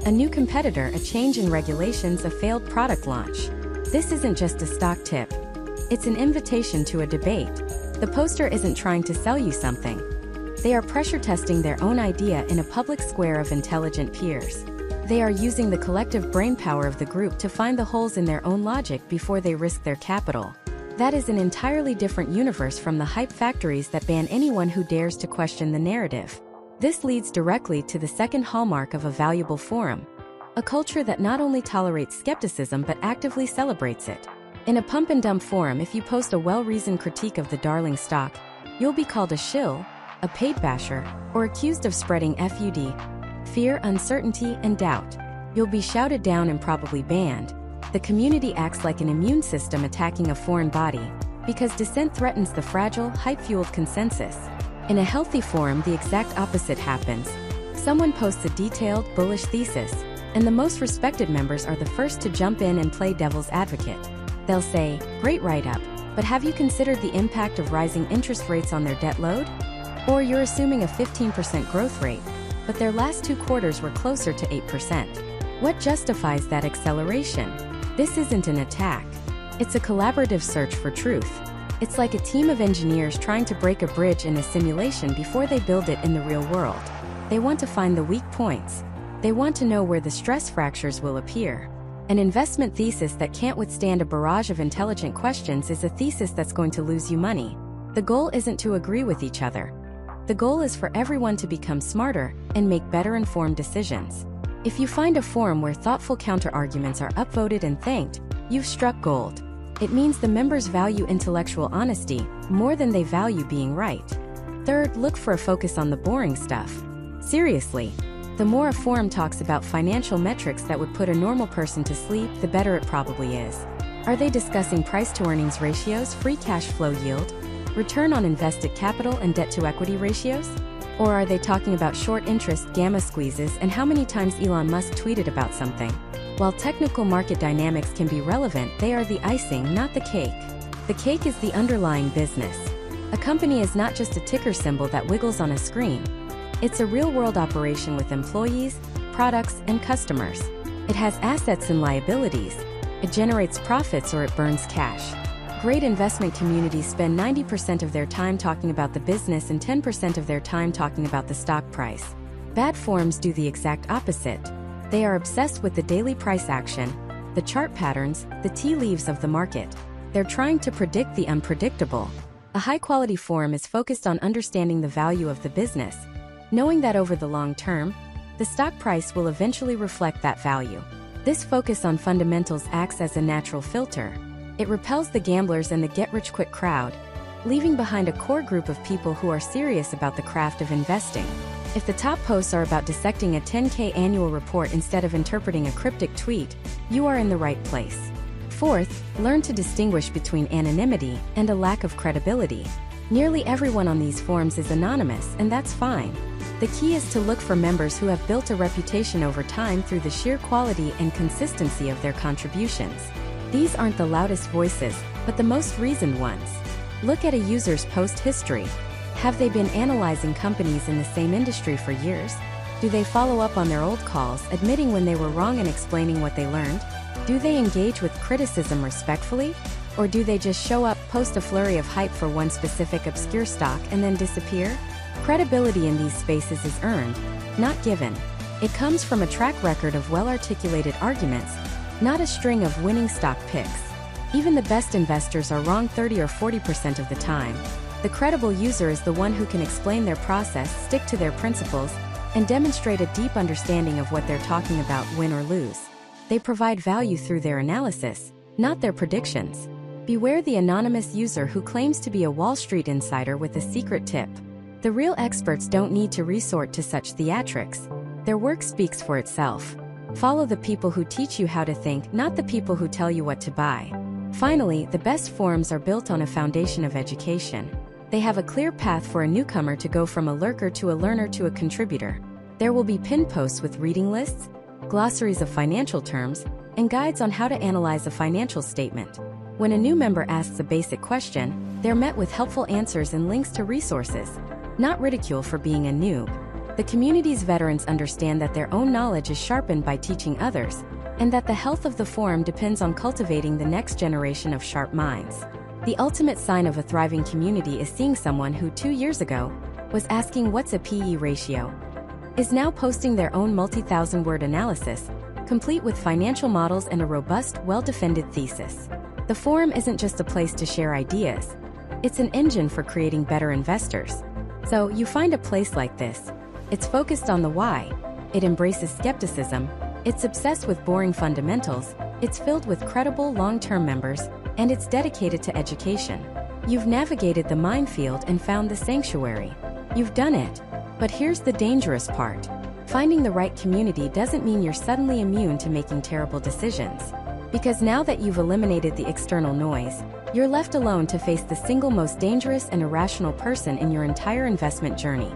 A new competitor, a change in regulations, a failed product launch." This isn't just a stock tip. It's an invitation to a debate. The poster isn't trying to sell you something. They are pressure testing their own idea in a public square of intelligent peers. They are using the collective brainpower of the group to find the holes in their own logic before they risk their capital. That is an entirely different universe from the hype factories that ban anyone who dares to question the narrative. This leads directly to the second hallmark of a valuable forum. A culture that not only tolerates skepticism but actively celebrates it. In a pump-and-dump forum, if you post a well-reasoned critique of the darling stock, you'll be called a shill, a paid basher, or accused of spreading FUD, fear, uncertainty, and doubt. You'll be shouted down and probably banned. The community acts like an immune system attacking a foreign body, because dissent threatens the fragile, hype-fueled consensus. In a healthy forum, the exact opposite happens. Someone posts a detailed, bullish thesis, and the most respected members are the first to jump in and play devil's advocate. They'll say, "Great write-up, but have you considered the impact of rising interest rates on their debt load?" Or you're assuming a 15% growth rate, but their last 2 quarters were closer to 8%. What justifies that acceleration? This isn't an attack. It's a collaborative search for truth. It's like a team of engineers trying to break a bridge in a simulation before they build it in the real world. They want to find the weak points. They want to know where the stress fractures will appear. An investment thesis that can't withstand a barrage of intelligent questions is a thesis that's going to lose you money. The goal isn't to agree with each other. The goal is for everyone to become smarter and make better informed decisions. If you find a forum where thoughtful counter-arguments are upvoted and thanked, you've struck gold. It means the members value intellectual honesty more than they value being right. Third, look for a focus on the boring stuff. Seriously, the more a forum talks about financial metrics that would put a normal person to sleep, the better it probably is. Are they discussing price-to-earnings ratios, free cash flow yield, return on invested capital, and debt-to-equity ratios? Or are they talking about short interest, gamma squeezes, and how many times Elon Musk tweeted about something? While technical market dynamics can be relevant, they are the icing, not the cake. The cake is the underlying business. A company is not just a ticker symbol that wiggles on a screen. It's a real-world operation with employees, products, and customers. It has assets and liabilities. It generates profits or it burns cash. Great investment communities spend 90% of their time talking about the business and 10% of their time talking about the stock price. Bad forums do the exact opposite. They are obsessed with the daily price action, the chart patterns, the tea leaves of the market. They're trying to predict the unpredictable. A high-quality forum is focused on understanding the value of the business, knowing that over the long term, the stock price will eventually reflect that value. This focus on fundamentals acts as a natural filter. It repels the gamblers and the get-rich-quick crowd, leaving behind a core group of people who are serious about the craft of investing. If the top posts are about dissecting a 10K annual report instead of interpreting a cryptic tweet, you are in the right place. Fourth, learn to distinguish between anonymity and a lack of credibility. Nearly everyone on these forums is anonymous, and that's fine. The key is to look for members who have built a reputation over time through the sheer quality and consistency of their contributions. These aren't the loudest voices, but the most reasoned ones. Look at a user's post history. Have they been analyzing companies in the same industry for years? Do they follow up on their old calls, admitting when they were wrong and explaining what they learned? Do they engage with criticism respectfully? Or do they just show up, post a flurry of hype for one specific obscure stock, and then disappear? Credibility in these spaces is earned, not given. It comes from a track record of well-articulated arguments, not a string of winning stock picks. Even the best investors are wrong 30 or 40% of the time. The credible user is the one who can explain their process, stick to their principles, and demonstrate a deep understanding of what they're talking about, win or lose. They provide value through their analysis, not their predictions. Beware the anonymous user who claims to be a Wall Street insider with a secret tip. The real experts don't need to resort to such theatrics. Their work speaks for itself. Follow the people who teach you how to think, not the people who tell you what to buy. Finally, the best forums are built on a foundation of education. They have a clear path for a newcomer to go from a lurker to a learner to a contributor. There will be pinned posts with reading lists, glossaries of financial terms, and guides on how to analyze a financial statement. When a new member asks a basic question, they're met with helpful answers and links to resources, not ridicule for being a noob. The community's veterans understand that their own knowledge is sharpened by teaching others, and that the health of the forum depends on cultivating the next generation of sharp minds. The ultimate sign of a thriving community is seeing someone who 2 years ago was asking what's a PE ratio, is now posting their own multi-thousand-word analysis, complete with financial models and a robust, well-defended thesis. The forum isn't just a place to share ideas. It's an engine for creating better investors. So, you find a place like this. It's focused on the why. It embraces skepticism. It's obsessed with boring fundamentals. It's filled with credible long-term members, and it's dedicated to education. You've navigated the minefield and found the sanctuary. You've done it. But here's the dangerous part. Finding the right community doesn't mean you're suddenly immune to making terrible decisions. Because now that you've eliminated the external noise, you're left alone to face the single most dangerous and irrational person in your entire investment journey: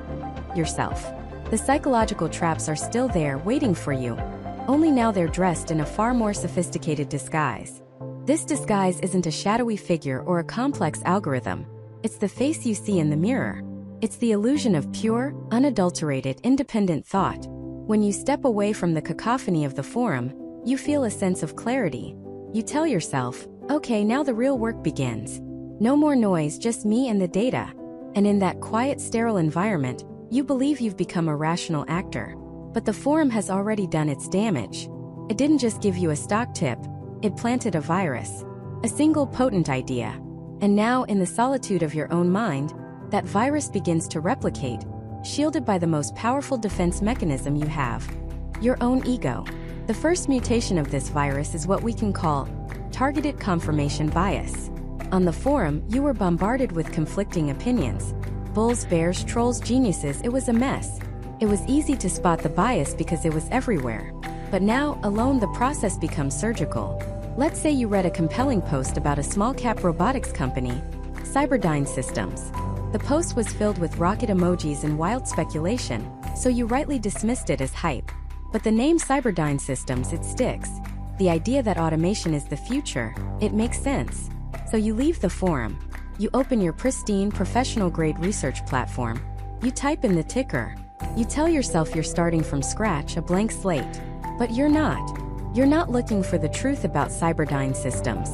yourself. The psychological traps are still there, waiting for you. Only now they're dressed in a far more sophisticated disguise. This disguise isn't a shadowy figure or a complex algorithm. It's the face you see in the mirror. It's the illusion of pure, unadulterated, independent thought. When you step away from the cacophony of the forum, you feel a sense of clarity. You tell yourself, okay, now the real work begins. No more noise, just me and the data. And in that quiet, sterile environment, you believe you've become a rational actor. But the forum has already done its damage. It didn't just give you a stock tip, it planted a virus. A single potent idea. And now, in the solitude of your own mind, that virus begins to replicate, shielded by the most powerful defense mechanism you have: your own ego. The first mutation of this virus is what we can call targeted confirmation bias. On the forum, you were bombarded with conflicting opinions. bulls, bears, trolls, geniuses, it was a mess. It was easy to spot the bias because it was everywhere. But now, alone, the process becomes surgical. Let's say you read a compelling post about a small-cap robotics company, Cyberdyne Systems. The post was filled with rocket emojis and wild speculation, so you rightly dismissed it as hype. But the name Cyberdyne Systems, it sticks. The idea that automation is the future, it makes sense. So you leave the forum. You open your pristine, professional-grade research platform. You type in the ticker. You tell yourself you're starting from scratch, a blank slate. But you're not. You're not looking for the truth about Cyberdyne Systems.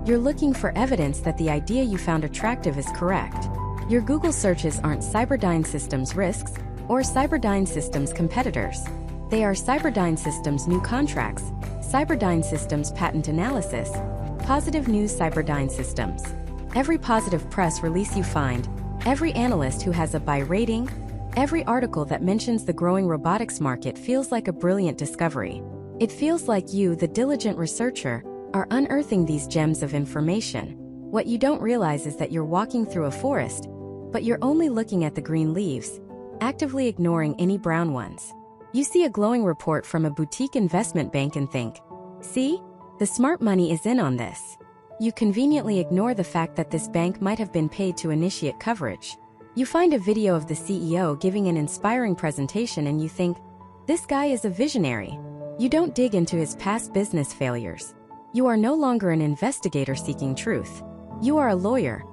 You're looking for evidence that the idea you found attractive is correct. Your Google searches aren't Cyberdyne Systems risks or Cyberdyne Systems competitors. They are Cyberdyne Systems new contracts, Cyberdyne Systems patent analysis, positive news Cyberdyne Systems. Every positive press release you find, every analyst who has a buy rating, every article that mentions the growing robotics market feels like a brilliant discovery. It feels like you, the diligent researcher, are unearthing these gems of information. What you don't realize is that you're walking through a forest, but you're only looking at the green leaves, actively ignoring any brown ones. You see a glowing report from a boutique investment bank and think, see, the smart money is in on this. You conveniently ignore the fact that this bank might have been paid to initiate coverage. You find a video of the CEO giving an inspiring presentation and you think, this guy is a visionary. You don't dig into his past business failures. You are no longer an investigator seeking truth. You are a lawyer,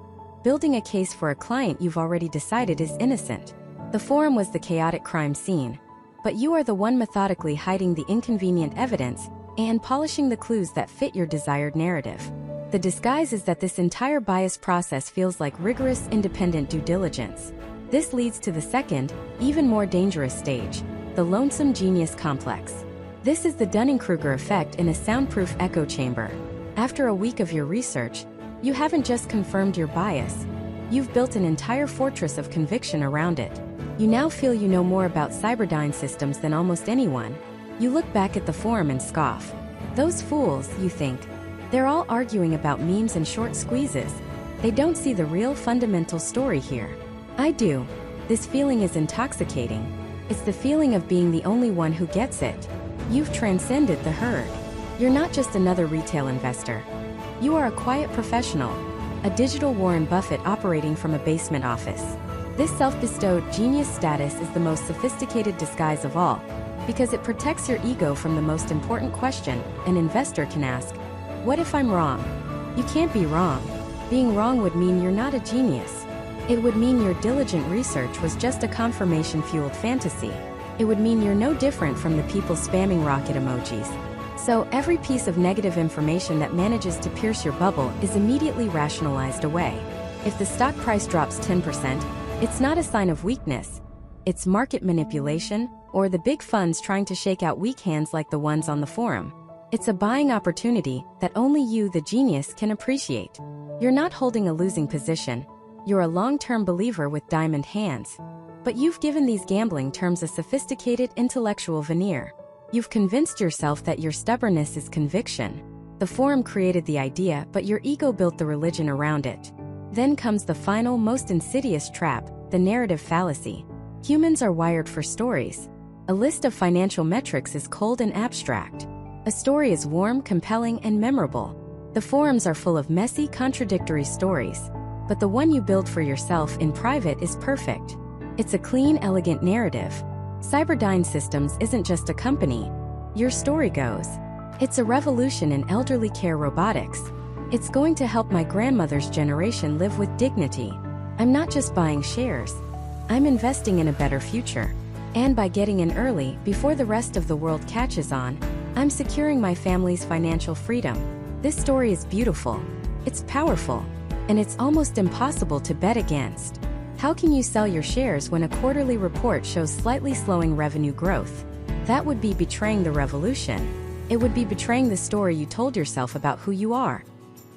building a case for a client you've already decided is innocent. The forum was the chaotic crime scene, but you are the one methodically hiding the inconvenient evidence and polishing the clues that fit your desired narrative. The disguise is that this entire bias process feels like rigorous independent due diligence. This leads to the second, even more dangerous stage, the lonesome genius complex. This is the Dunning-Kruger effect in a soundproof echo chamber. After a week of your research, you haven't just confirmed your bias, you've built an entire fortress of conviction around it. You now feel you know more about Cyberdyne Systems than almost anyone. You look back at the forum and scoff. Those fools, you think. They're all arguing about memes and short squeezes. They don't see the real fundamental story here. I do. This feeling is intoxicating. It's the feeling of being the only one who gets it. You've transcended the herd. You're not just another retail investor. You are a quiet professional, a digital Warren Buffett operating from a basement office. This self-bestowed genius status is the most sophisticated disguise of all, because it protects your ego from the most important question an investor can ask. What if I'm wrong? You can't be wrong. Being wrong would mean you're not a genius. It would mean your diligent research was just a confirmation-fueled fantasy. It would mean you're no different from the people spamming rocket emojis. So every piece of negative information that manages to pierce your bubble is immediately rationalized away. If the stock price drops 10%, it's not a sign of weakness. It's market manipulation, or the big funds trying to shake out weak hands like the ones on the forum. It's a buying opportunity that only you, the genius, can appreciate. You're not holding a losing position. You're a long-term believer with diamond hands. But you've given these gambling terms a sophisticated intellectual veneer. You've convinced yourself that your stubbornness is conviction. The forum created the idea, but your ego built the religion around it. Then comes the final, most insidious trap, the narrative fallacy. Humans are wired for stories. A list of financial metrics is cold and abstract. A story is warm, compelling, and memorable. The forums are full of messy, contradictory stories. But the one you build for yourself in private is perfect. It's a clean, elegant narrative. Cyberdyne Systems isn't just a company. Your story goes. It's a revolution in elderly care robotics. It's going to help my grandmother's generation live with dignity. I'm not just buying shares. I'm investing in a better future. And by getting in early, before the rest of the world catches on, I'm securing my family's financial freedom. This story is beautiful. It's powerful. And it's almost impossible to bet against. How can you sell your shares when a quarterly report shows slightly slowing revenue growth? That would be betraying the revolution. It would be betraying the story you told yourself about who you are.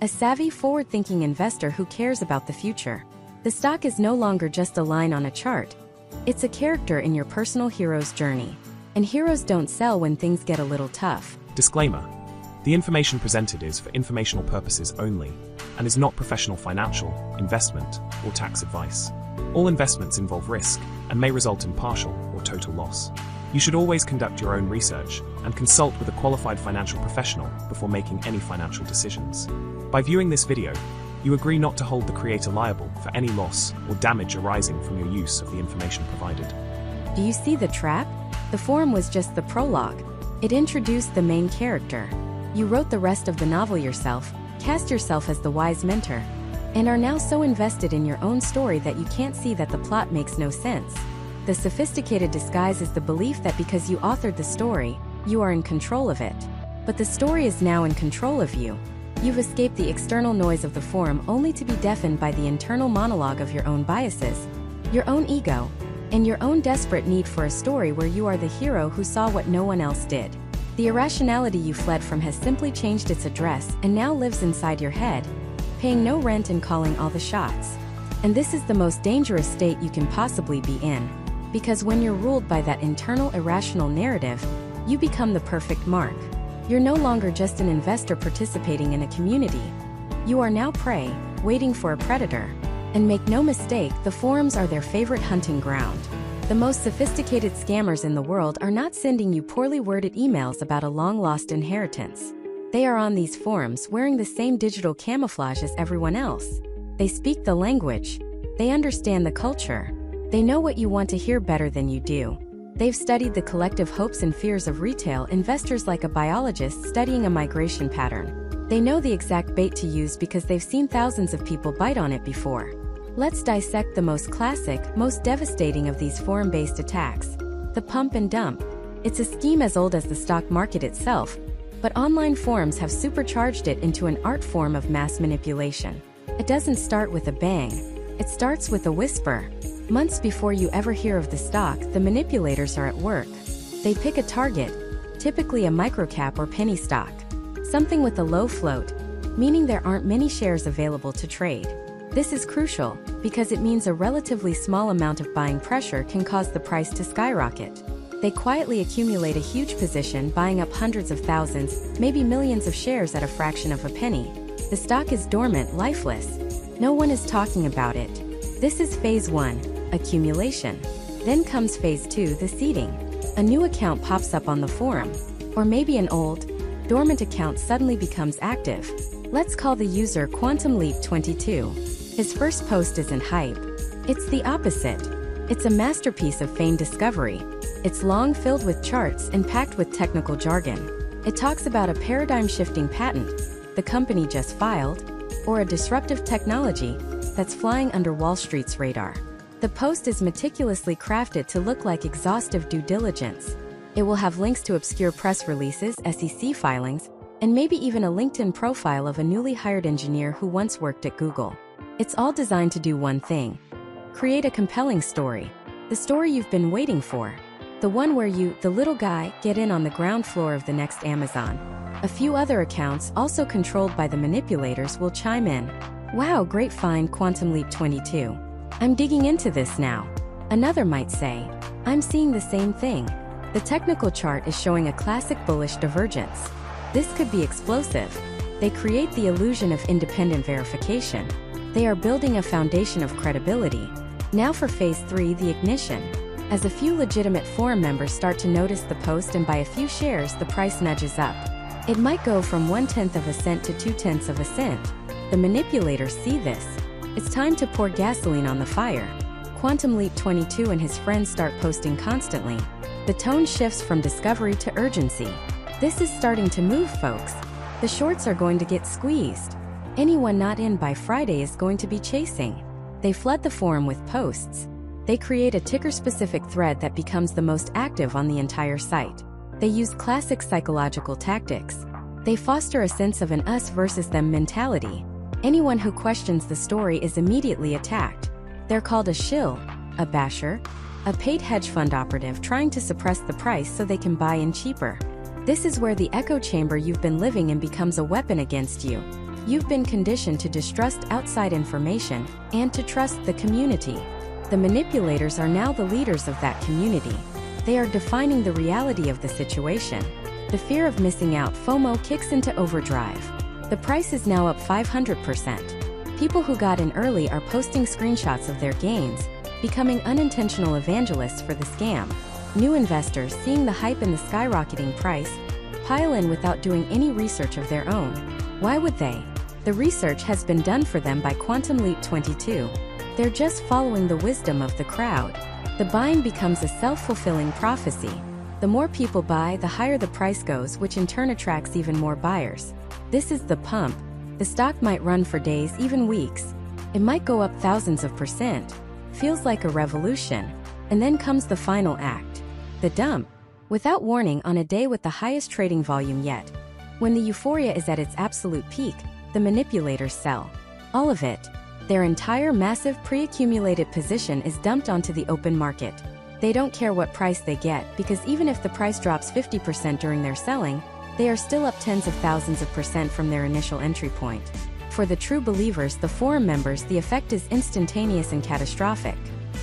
A savvy, forward-thinking investor who cares about the future. The stock is no longer just a line on a chart. It's a character in your personal hero's journey. And heroes don't sell when things get a little tough. Disclaimer. The information presented is for informational purposes only and is not professional financial, investment, or tax advice. All investments involve risk and may result in partial or total loss. You should always conduct your own research and consult with a qualified financial professional before making any financial decisions. By viewing this video, you agree not to hold the creator liable for any loss or damage arising from your use of the information provided. Do you see the trap? The forum was just the prologue. It introduced the main character. You wrote the rest of the novel yourself, cast yourself as the wise mentor, and are now so invested in your own story that you can't see that the plot makes no sense. The sophisticated disguise is the belief that because you authored the story, you are in control of it. But the story is now in control of you. You've escaped the external noise of the forum only to be deafened by the internal monologue of your own biases, your own ego, and your own desperate need for a story where you are the hero who saw what no one else did. The irrationality you fled from has simply changed its address and now lives inside your head, paying no rent and calling all the shots. And this is the most dangerous state you can possibly be in. Because when you're ruled by that internal irrational narrative, you become the perfect mark. You're no longer just an investor participating in a community. You are now prey, waiting for a predator. And make no mistake, the forums are their favorite hunting ground. The most sophisticated scammers in the world are not sending you poorly worded emails about a long-lost inheritance. They are on these forums wearing the same digital camouflage as everyone else. They speak the language. They understand the culture. They know what you want to hear better than you do. They've studied the collective hopes and fears of retail investors like a biologist studying a migration pattern. They know the exact bait to use because they've seen thousands of people bite on it before. Let's dissect the most classic, most devastating of these forum-based attacks. The pump and dump. It's a scheme as old as the stock market itself, but online forums have supercharged it into an art form of mass manipulation. It doesn't start with a bang. It starts with a whisper. Months before you ever hear of the stock, the manipulators are at work. They pick a target, typically a microcap or penny stock. Something with a low float, meaning there aren't many shares available to trade. This is crucial, because it means a relatively small amount of buying pressure can cause the price to skyrocket. They quietly accumulate a huge position, buying up hundreds of thousands, maybe millions of shares at a fraction of a penny. The stock is dormant, lifeless. No one is talking about it. This is phase 1. Accumulation. Then comes phase 2, the seeding. A new account pops up on the forum. Or maybe an old, dormant account suddenly becomes active. Let's call the user Quantum Leap 22. His first post isn't hype. It's the opposite. It's a masterpiece of feigned discovery. It's long, filled with charts and packed with technical jargon. It talks about a paradigm-shifting patent the company just filed, or a disruptive technology that's flying under Wall Street's radar. The post is meticulously crafted to look like exhaustive due diligence. It will have links to obscure press releases, SEC filings, and maybe even a LinkedIn profile of a newly hired engineer who once worked at Google. It's all designed to do one thing: create a compelling story. The story you've been waiting for. The one where you, the little guy, get in on the ground floor of the next Amazon. A few other accounts, also controlled by the manipulators, will chime in. Wow, great find, Quantum Leap 22. I'm digging into this now. Another might say, I'm seeing the same thing. The technical chart is showing a classic bullish divergence. This could be explosive. They create the illusion of independent verification. They are building a foundation of credibility. Now for phase 3, the ignition. As a few legitimate forum members start to notice the post and buy a few shares, the price nudges up. It might go from 1/10 of a cent to 2/10 of a cent. The manipulators see this. It's time to pour gasoline on the fire. Quantum Leap 22 and his friends start posting constantly. The tone shifts from discovery to urgency. This is starting to move, folks. The shorts are going to get squeezed. Anyone not in by Friday is going to be chasing. They flood the forum with posts. They create a ticker-specific thread that becomes the most active on the entire site. They use classic psychological tactics. They foster a sense of an us versus them mentality. Anyone who questions the story is immediately attacked. They're called a shill, a basher, a paid hedge fund operative trying to suppress the price so they can buy in cheaper. This is where the echo chamber you've been living in becomes a weapon against you. You've been conditioned to distrust outside information and to trust the community. The manipulators are now the leaders of that community. They are defining the reality of the situation. The fear of missing out, FOMO, kicks into overdrive. The price is now up 500%. People who got in early are posting screenshots of their gains, becoming unintentional evangelists for the scam. New investors, seeing the hype in the skyrocketing price, pile in without doing any research of their own. Why would they? The research has been done for them by Quantum Leap 22. They're just following the wisdom of the crowd. The buying becomes a self-fulfilling prophecy. The more people buy, the higher the price goes, which in turn attracts even more buyers. This is the pump. The stock might run for days, even weeks. It might go up thousands of %. Feels like a revolution. And then comes the final act. The dump. Without warning, on a day with the highest trading volume yet. When the euphoria is at its absolute peak, the manipulators sell. All of it. Their entire massive pre-accumulated position is dumped onto the open market. They don't care what price they get, because even if the price drops 50% during their selling, they are still up tens of thousands of % from their initial entry point. For the true believers, the forum members, the effect is instantaneous and catastrophic.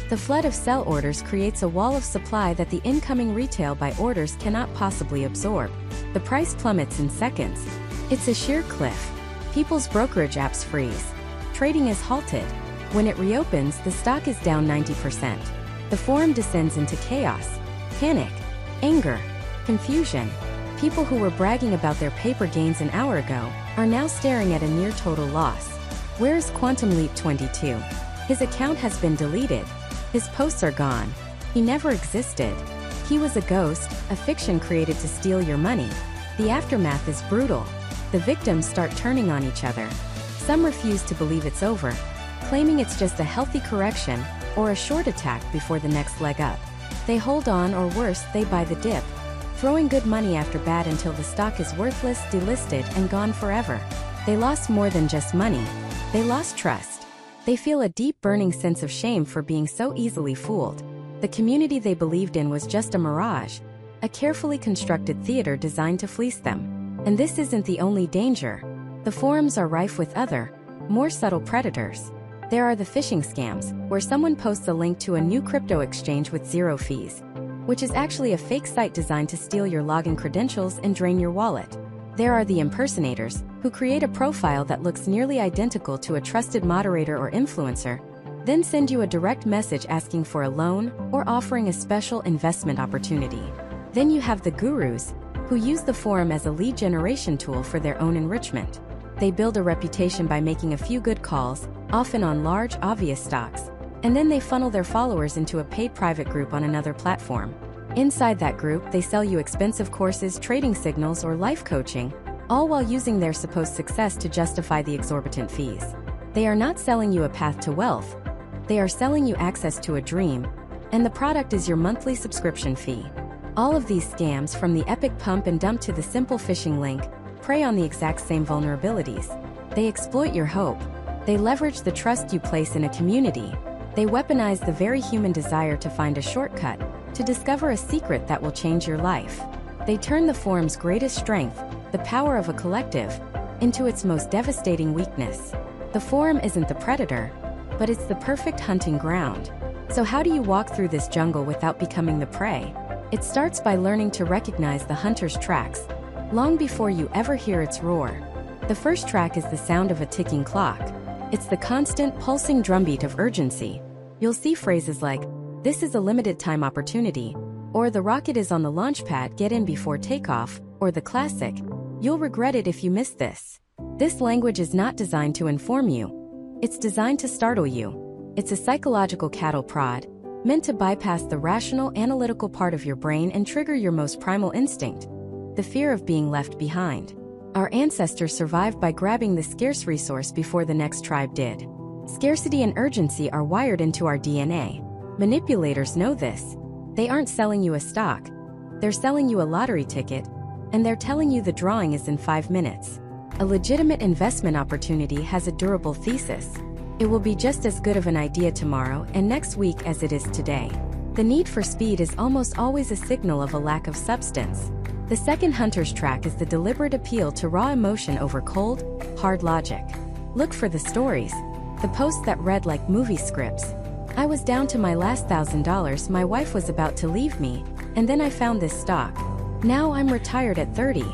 The flood of sell orders creates a wall of supply that the incoming retail buy orders cannot possibly absorb. The price plummets in seconds. It's a sheer cliff. People's brokerage apps freeze. Trading is halted. When it reopens, the stock is down 90%. The forum descends into chaos, panic, anger, confusion. People who were bragging about their paper gains an hour ago are now staring at a near total loss. Where's Quantum Leap 22? His account has been deleted. His posts are gone. He never existed. He was a ghost, a fiction created to steal your money. The aftermath is brutal. The victims start turning on each other. Some refuse to believe it's over, claiming it's just a healthy correction or a short attack before the next leg up. They hold on, or worse, they buy the dip, throwing good money after bad until the stock is worthless, delisted, and gone forever. They lost more than just money. They lost trust. They feel a deep burning sense of shame for being so easily fooled. The community they believed in was just a mirage, a carefully constructed theater designed to fleece them. And this isn't the only danger. The forums are rife with other, more subtle predators. There are the phishing scams, where someone posts a link to a new crypto exchange with zero fees, which is actually a fake site designed to steal your login credentials and drain your wallet. There are the impersonators, who create a profile that looks nearly identical to a trusted moderator or influencer, then send you a direct message asking for a loan or offering a special investment opportunity. Then you have the gurus, who use the forum as a lead generation tool for their own enrichment. They build a reputation by making a few good calls, often on large, obvious stocks, and then they funnel their followers into a paid private group on another platform. Inside that group, they sell you expensive courses, trading signals, or life coaching, all while using their supposed success to justify the exorbitant fees. They are not selling you a path to wealth. They are selling you access to a dream, and the product is your monthly subscription fee. All of these scams, from the epic pump and dump to the simple phishing link, prey on the exact same vulnerabilities. They exploit your hope. They leverage the trust you place in a community. They weaponize the very human desire to find a shortcut, to discover a secret that will change your life. They turn the forum's greatest strength, the power of a collective, into its most devastating weakness. The forum isn't the predator, but it's the perfect hunting ground. So how do you walk through this jungle without becoming the prey? It starts by learning to recognize the hunter's tracks, long before you ever hear its roar. The first track is the sound of a ticking clock. It's the constant, pulsing drumbeat of urgency. You'll see phrases like, "This is a limited time opportunity," or "The rocket is on the launch pad, get in before takeoff," or the classic, "You'll regret it if you miss this." This language is not designed to inform you. It's designed to startle you. It's a psychological cattle prod, meant to bypass the rational, analytical part of your brain and trigger your most primal instinct, the fear of being left behind. Our ancestors survived by grabbing the scarce resource before the next tribe did. Scarcity and urgency are wired into our DNA. Manipulators know this. They aren't selling you a stock. They're selling you a lottery ticket, and they're telling you the drawing is in 5 minutes. A legitimate investment opportunity has a durable thesis. It will be just as good of an idea tomorrow and next week as it is today. The need for speed is almost always a signal of a lack of substance. The second hunter's track is the deliberate appeal to raw emotion over cold, hard logic. Look for the stories, the posts that read like movie scripts. "I was down to my last $1,000, my wife was about to leave me, and then I found this stock. Now I'm retired at 30.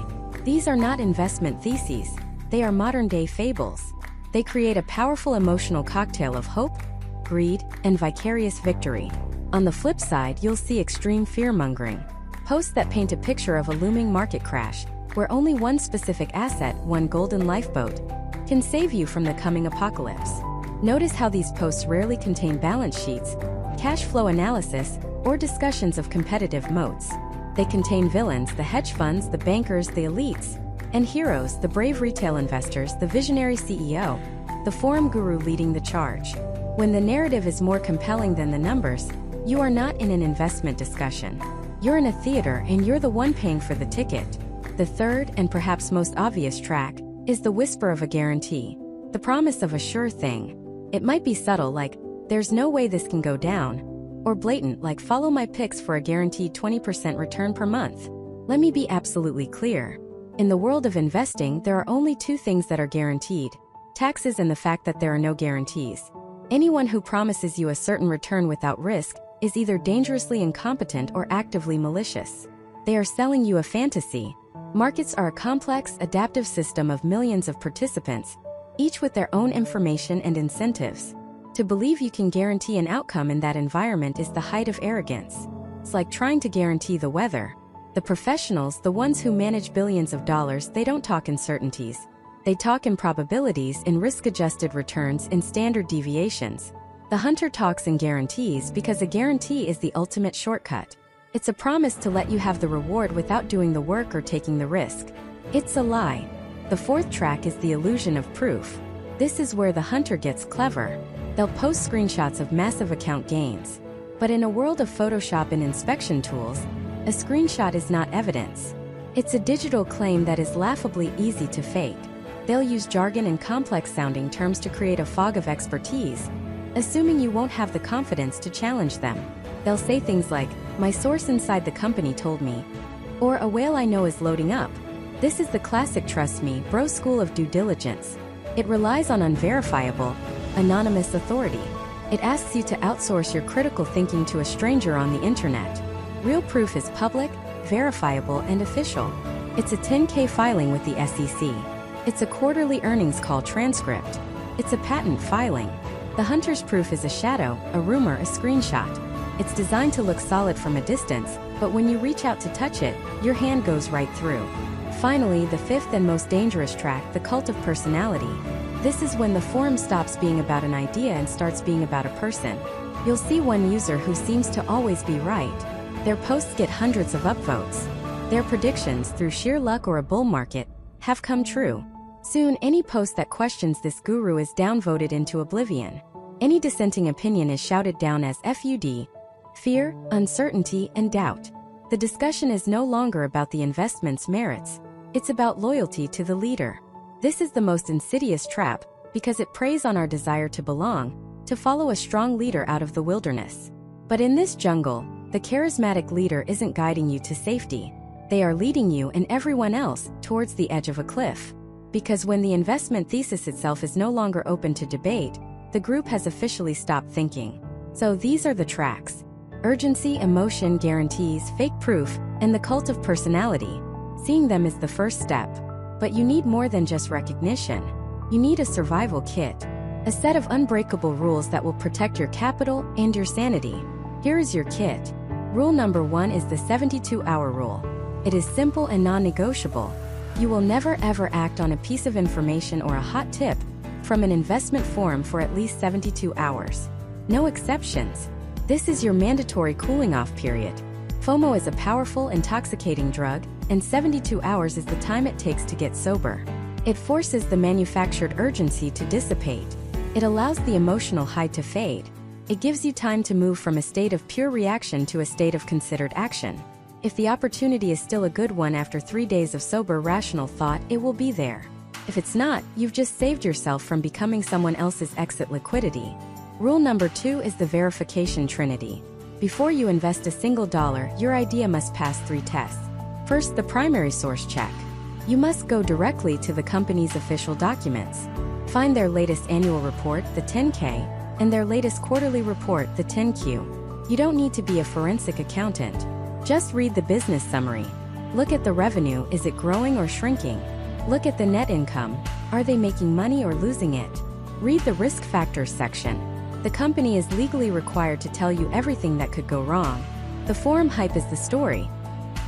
These are not investment theses, they are modern-day fables. They create a powerful emotional cocktail of hope, greed, and vicarious victory. On the flip side, you'll see extreme fear-mongering. Posts that paint a picture of a looming market crash, where only one specific asset, one golden lifeboat, can save you from the coming apocalypse. Notice how these posts rarely contain balance sheets, cash flow analysis, or discussions of competitive moats. They contain villains, the hedge funds, the bankers, the elites, and heroes, the brave retail investors, the visionary CEO, the forum guru leading the charge. When the narrative is more compelling than the numbers, you are not in an investment discussion. You're in a theater and you're the one paying for the ticket. The third, and perhaps most obvious track, is the whisper of a guarantee. The promise of a sure thing. It might be subtle, like, "There's no way this can go down," or blatant, like, "Follow my picks for a guaranteed 20% return per month." Let me be absolutely clear. In the world of investing, there are only two things that are guaranteed: taxes and the fact that there are no guarantees. Anyone who promises you a certain return without risk is either dangerously incompetent or actively malicious. They are selling you a fantasy. Markets are a complex, adaptive system of millions of participants, each with their own information and incentives. To believe you can guarantee an outcome in that environment is the height of arrogance. It's like trying to guarantee the weather. The professionals, the ones who manage billions of dollars, they don't talk in certainties. They talk in probabilities, in risk-adjusted returns, in standard deviations. The hunter talks in guarantees because a guarantee is the ultimate shortcut. It's a promise to let you have the reward without doing the work or taking the risk. It's a lie. The fourth track is the illusion of proof. This is where the hunter gets clever. They'll post screenshots of massive account gains. But in a world of Photoshop and inspection tools, a screenshot is not evidence. It's a digital claim that is laughably easy to fake. They'll use jargon and complex-sounding terms to create a fog of expertise, assuming you won't have the confidence to challenge them. They'll say things like, "My source inside the company told me," or "A whale I know is loading up." This is the classic trust me, bro school of due diligence. It relies on unverifiable, anonymous authority. It asks you to outsource your critical thinking to a stranger on the internet. Real proof is public, verifiable, and official. It's a 10K filing with the SEC. It's a quarterly earnings call transcript. It's a patent filing. The hunter's proof is a shadow, a rumor, a screenshot. It's designed to look solid from a distance, but when you reach out to touch it, your hand goes right through. Finally, the fifth and most dangerous track, the cult of personality. This is when the forum stops being about an idea and starts being about a person. You'll see one user who seems to always be right. Their posts get hundreds of upvotes. Their predictions, through sheer luck or a bull market, have come true. Soon, any post that questions this guru is downvoted into oblivion. Any dissenting opinion is shouted down as FUD. Fear, uncertainty, and doubt. The discussion is no longer about the investment's merits. It's about loyalty to the leader. This is the most insidious trap because it preys on our desire to belong, to follow a strong leader out of the wilderness. But in this jungle, the charismatic leader isn't guiding you to safety. They are leading you and everyone else towards the edge of a cliff. Because when the investment thesis itself is no longer open to debate, the group has officially stopped thinking. So these are the tracks: urgency, emotion, guarantees, fake proof, and the cult of personality. Seeing them is the first step. But you need more than just recognition. You need a survival kit. A set of unbreakable rules that will protect your capital and your sanity. Here is your kit. Rule number 1 is the 72-hour rule. It is simple and non-negotiable. You will never ever act on a piece of information or a hot tip from an investment forum for at least 72 hours. No exceptions. This is your mandatory cooling-off period. FOMO is a powerful, intoxicating drug, and 72 hours is the time it takes to get sober. It forces the manufactured urgency to dissipate. It allows the emotional high to fade. It gives you time to move from a state of pure reaction to a state of considered action. If the opportunity is still a good one after 3 days of sober, rational thought, it will be there. If it's not, you've just saved yourself from becoming someone else's exit liquidity. Rule number 2 is the verification trinity. Before you invest a single dollar, your idea must pass 3 tests. First, the primary source check. You must go directly to the company's official documents. Find their latest annual report, the 10K, and their latest quarterly report, the 10Q. You don't need to be a forensic accountant. Just read the business summary. Look at the revenue, is it growing or shrinking? Look at the net income. Are they making money or losing it? Read the risk factors section. The company is legally required to tell you everything that could go wrong. The forum hype is the story.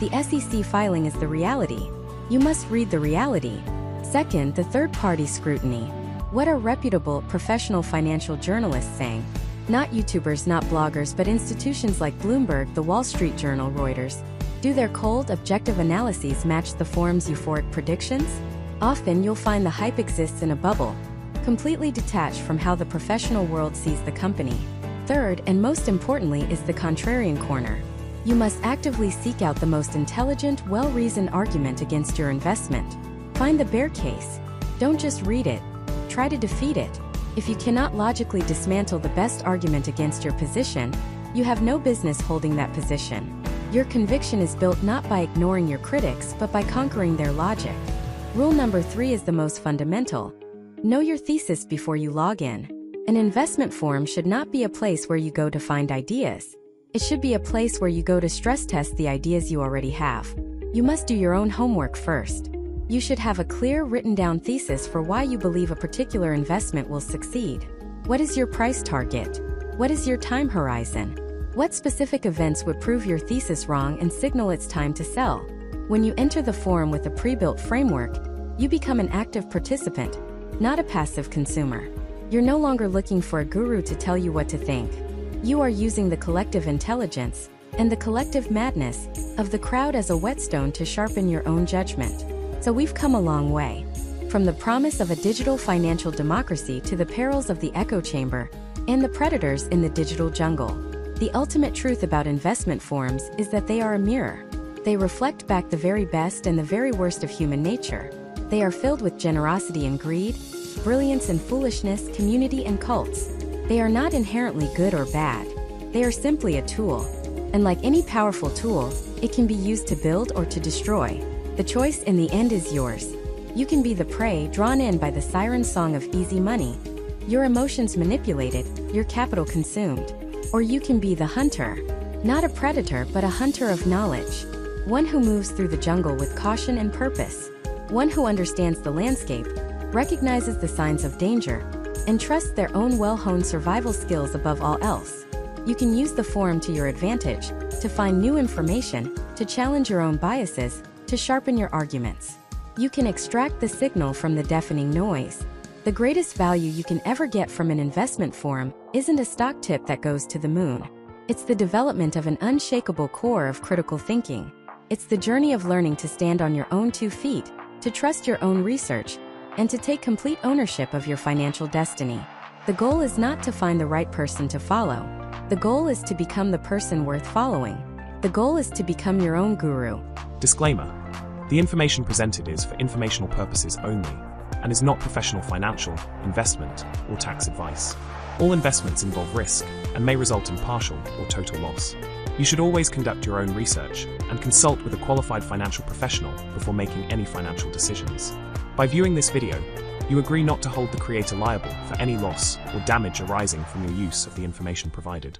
The SEC filing is the reality. You must read the reality. Second, the third-party scrutiny. What are reputable, professional financial journalists saying? Not YouTubers, not bloggers, but institutions like Bloomberg, the Wall Street Journal, Reuters. Do their cold, objective analyses match the forum's euphoric predictions? Often you'll find the hype exists in a bubble, completely detached from how the professional world sees the company. Third, and most importantly, is the contrarian corner. You must actively seek out the most intelligent, well-reasoned argument against your investment. Find the bear case. Don't just read it. Try to defeat it. If you cannot logically dismantle the best argument against your position, you have no business holding that position. Your conviction is built not by ignoring your critics, but by conquering their logic. Rule number 3 is the most fundamental. Know your thesis before you log in. An investment forum should not be a place where you go to find ideas. It should be a place where you go to stress test the ideas you already have. You must do your own homework first. You should have a clear, written-down thesis for why you believe a particular investment will succeed. What is your price target? What is your time horizon? What specific events would prove your thesis wrong and signal it's time to sell? When you enter the forum with a pre-built framework, you become an active participant, not a passive consumer. You're no longer looking for a guru to tell you what to think. You are using the collective intelligence and the collective madness of the crowd as a whetstone to sharpen your own judgment. So we've come a long way. From the promise of a digital financial democracy to the perils of the echo chamber and the predators in the digital jungle. The ultimate truth about investment forums is that they are a mirror. They reflect back the very best and the very worst of human nature. They are filled with generosity and greed, brilliance and foolishness, community and cults. They are not inherently good or bad. They are simply a tool. And like any powerful tool, it can be used to build or to destroy. The choice in the end is yours. You can be the prey drawn in by the siren song of easy money, your emotions manipulated, your capital consumed. Or you can be the hunter, not a predator but a hunter of knowledge. One who moves through the jungle with caution and purpose. One who understands the landscape, recognizes the signs of danger, and trusts their own well-honed survival skills above all else. You can use the forum to your advantage, to find new information, to challenge your own biases, to sharpen your arguments. You can extract the signal from the deafening noise. The greatest value you can ever get from an investment forum isn't a stock tip that goes to the moon. It's the development of an unshakable core of critical thinking. It's the journey of learning to stand on your own 2 feet, to trust your own research, and to take complete ownership of your financial destiny. The goal is not to find the right person to follow. The goal is to become the person worth following. The goal is to become your own guru. Disclaimer. The information presented is for informational purposes only and is not professional financial, investment, or tax advice. All investments involve risk and may result in partial or total loss. You should always conduct your own research and consult with a qualified financial professional before making any financial decisions. By viewing this video, you agree not to hold the creator liable for any loss or damage arising from your use of the information provided.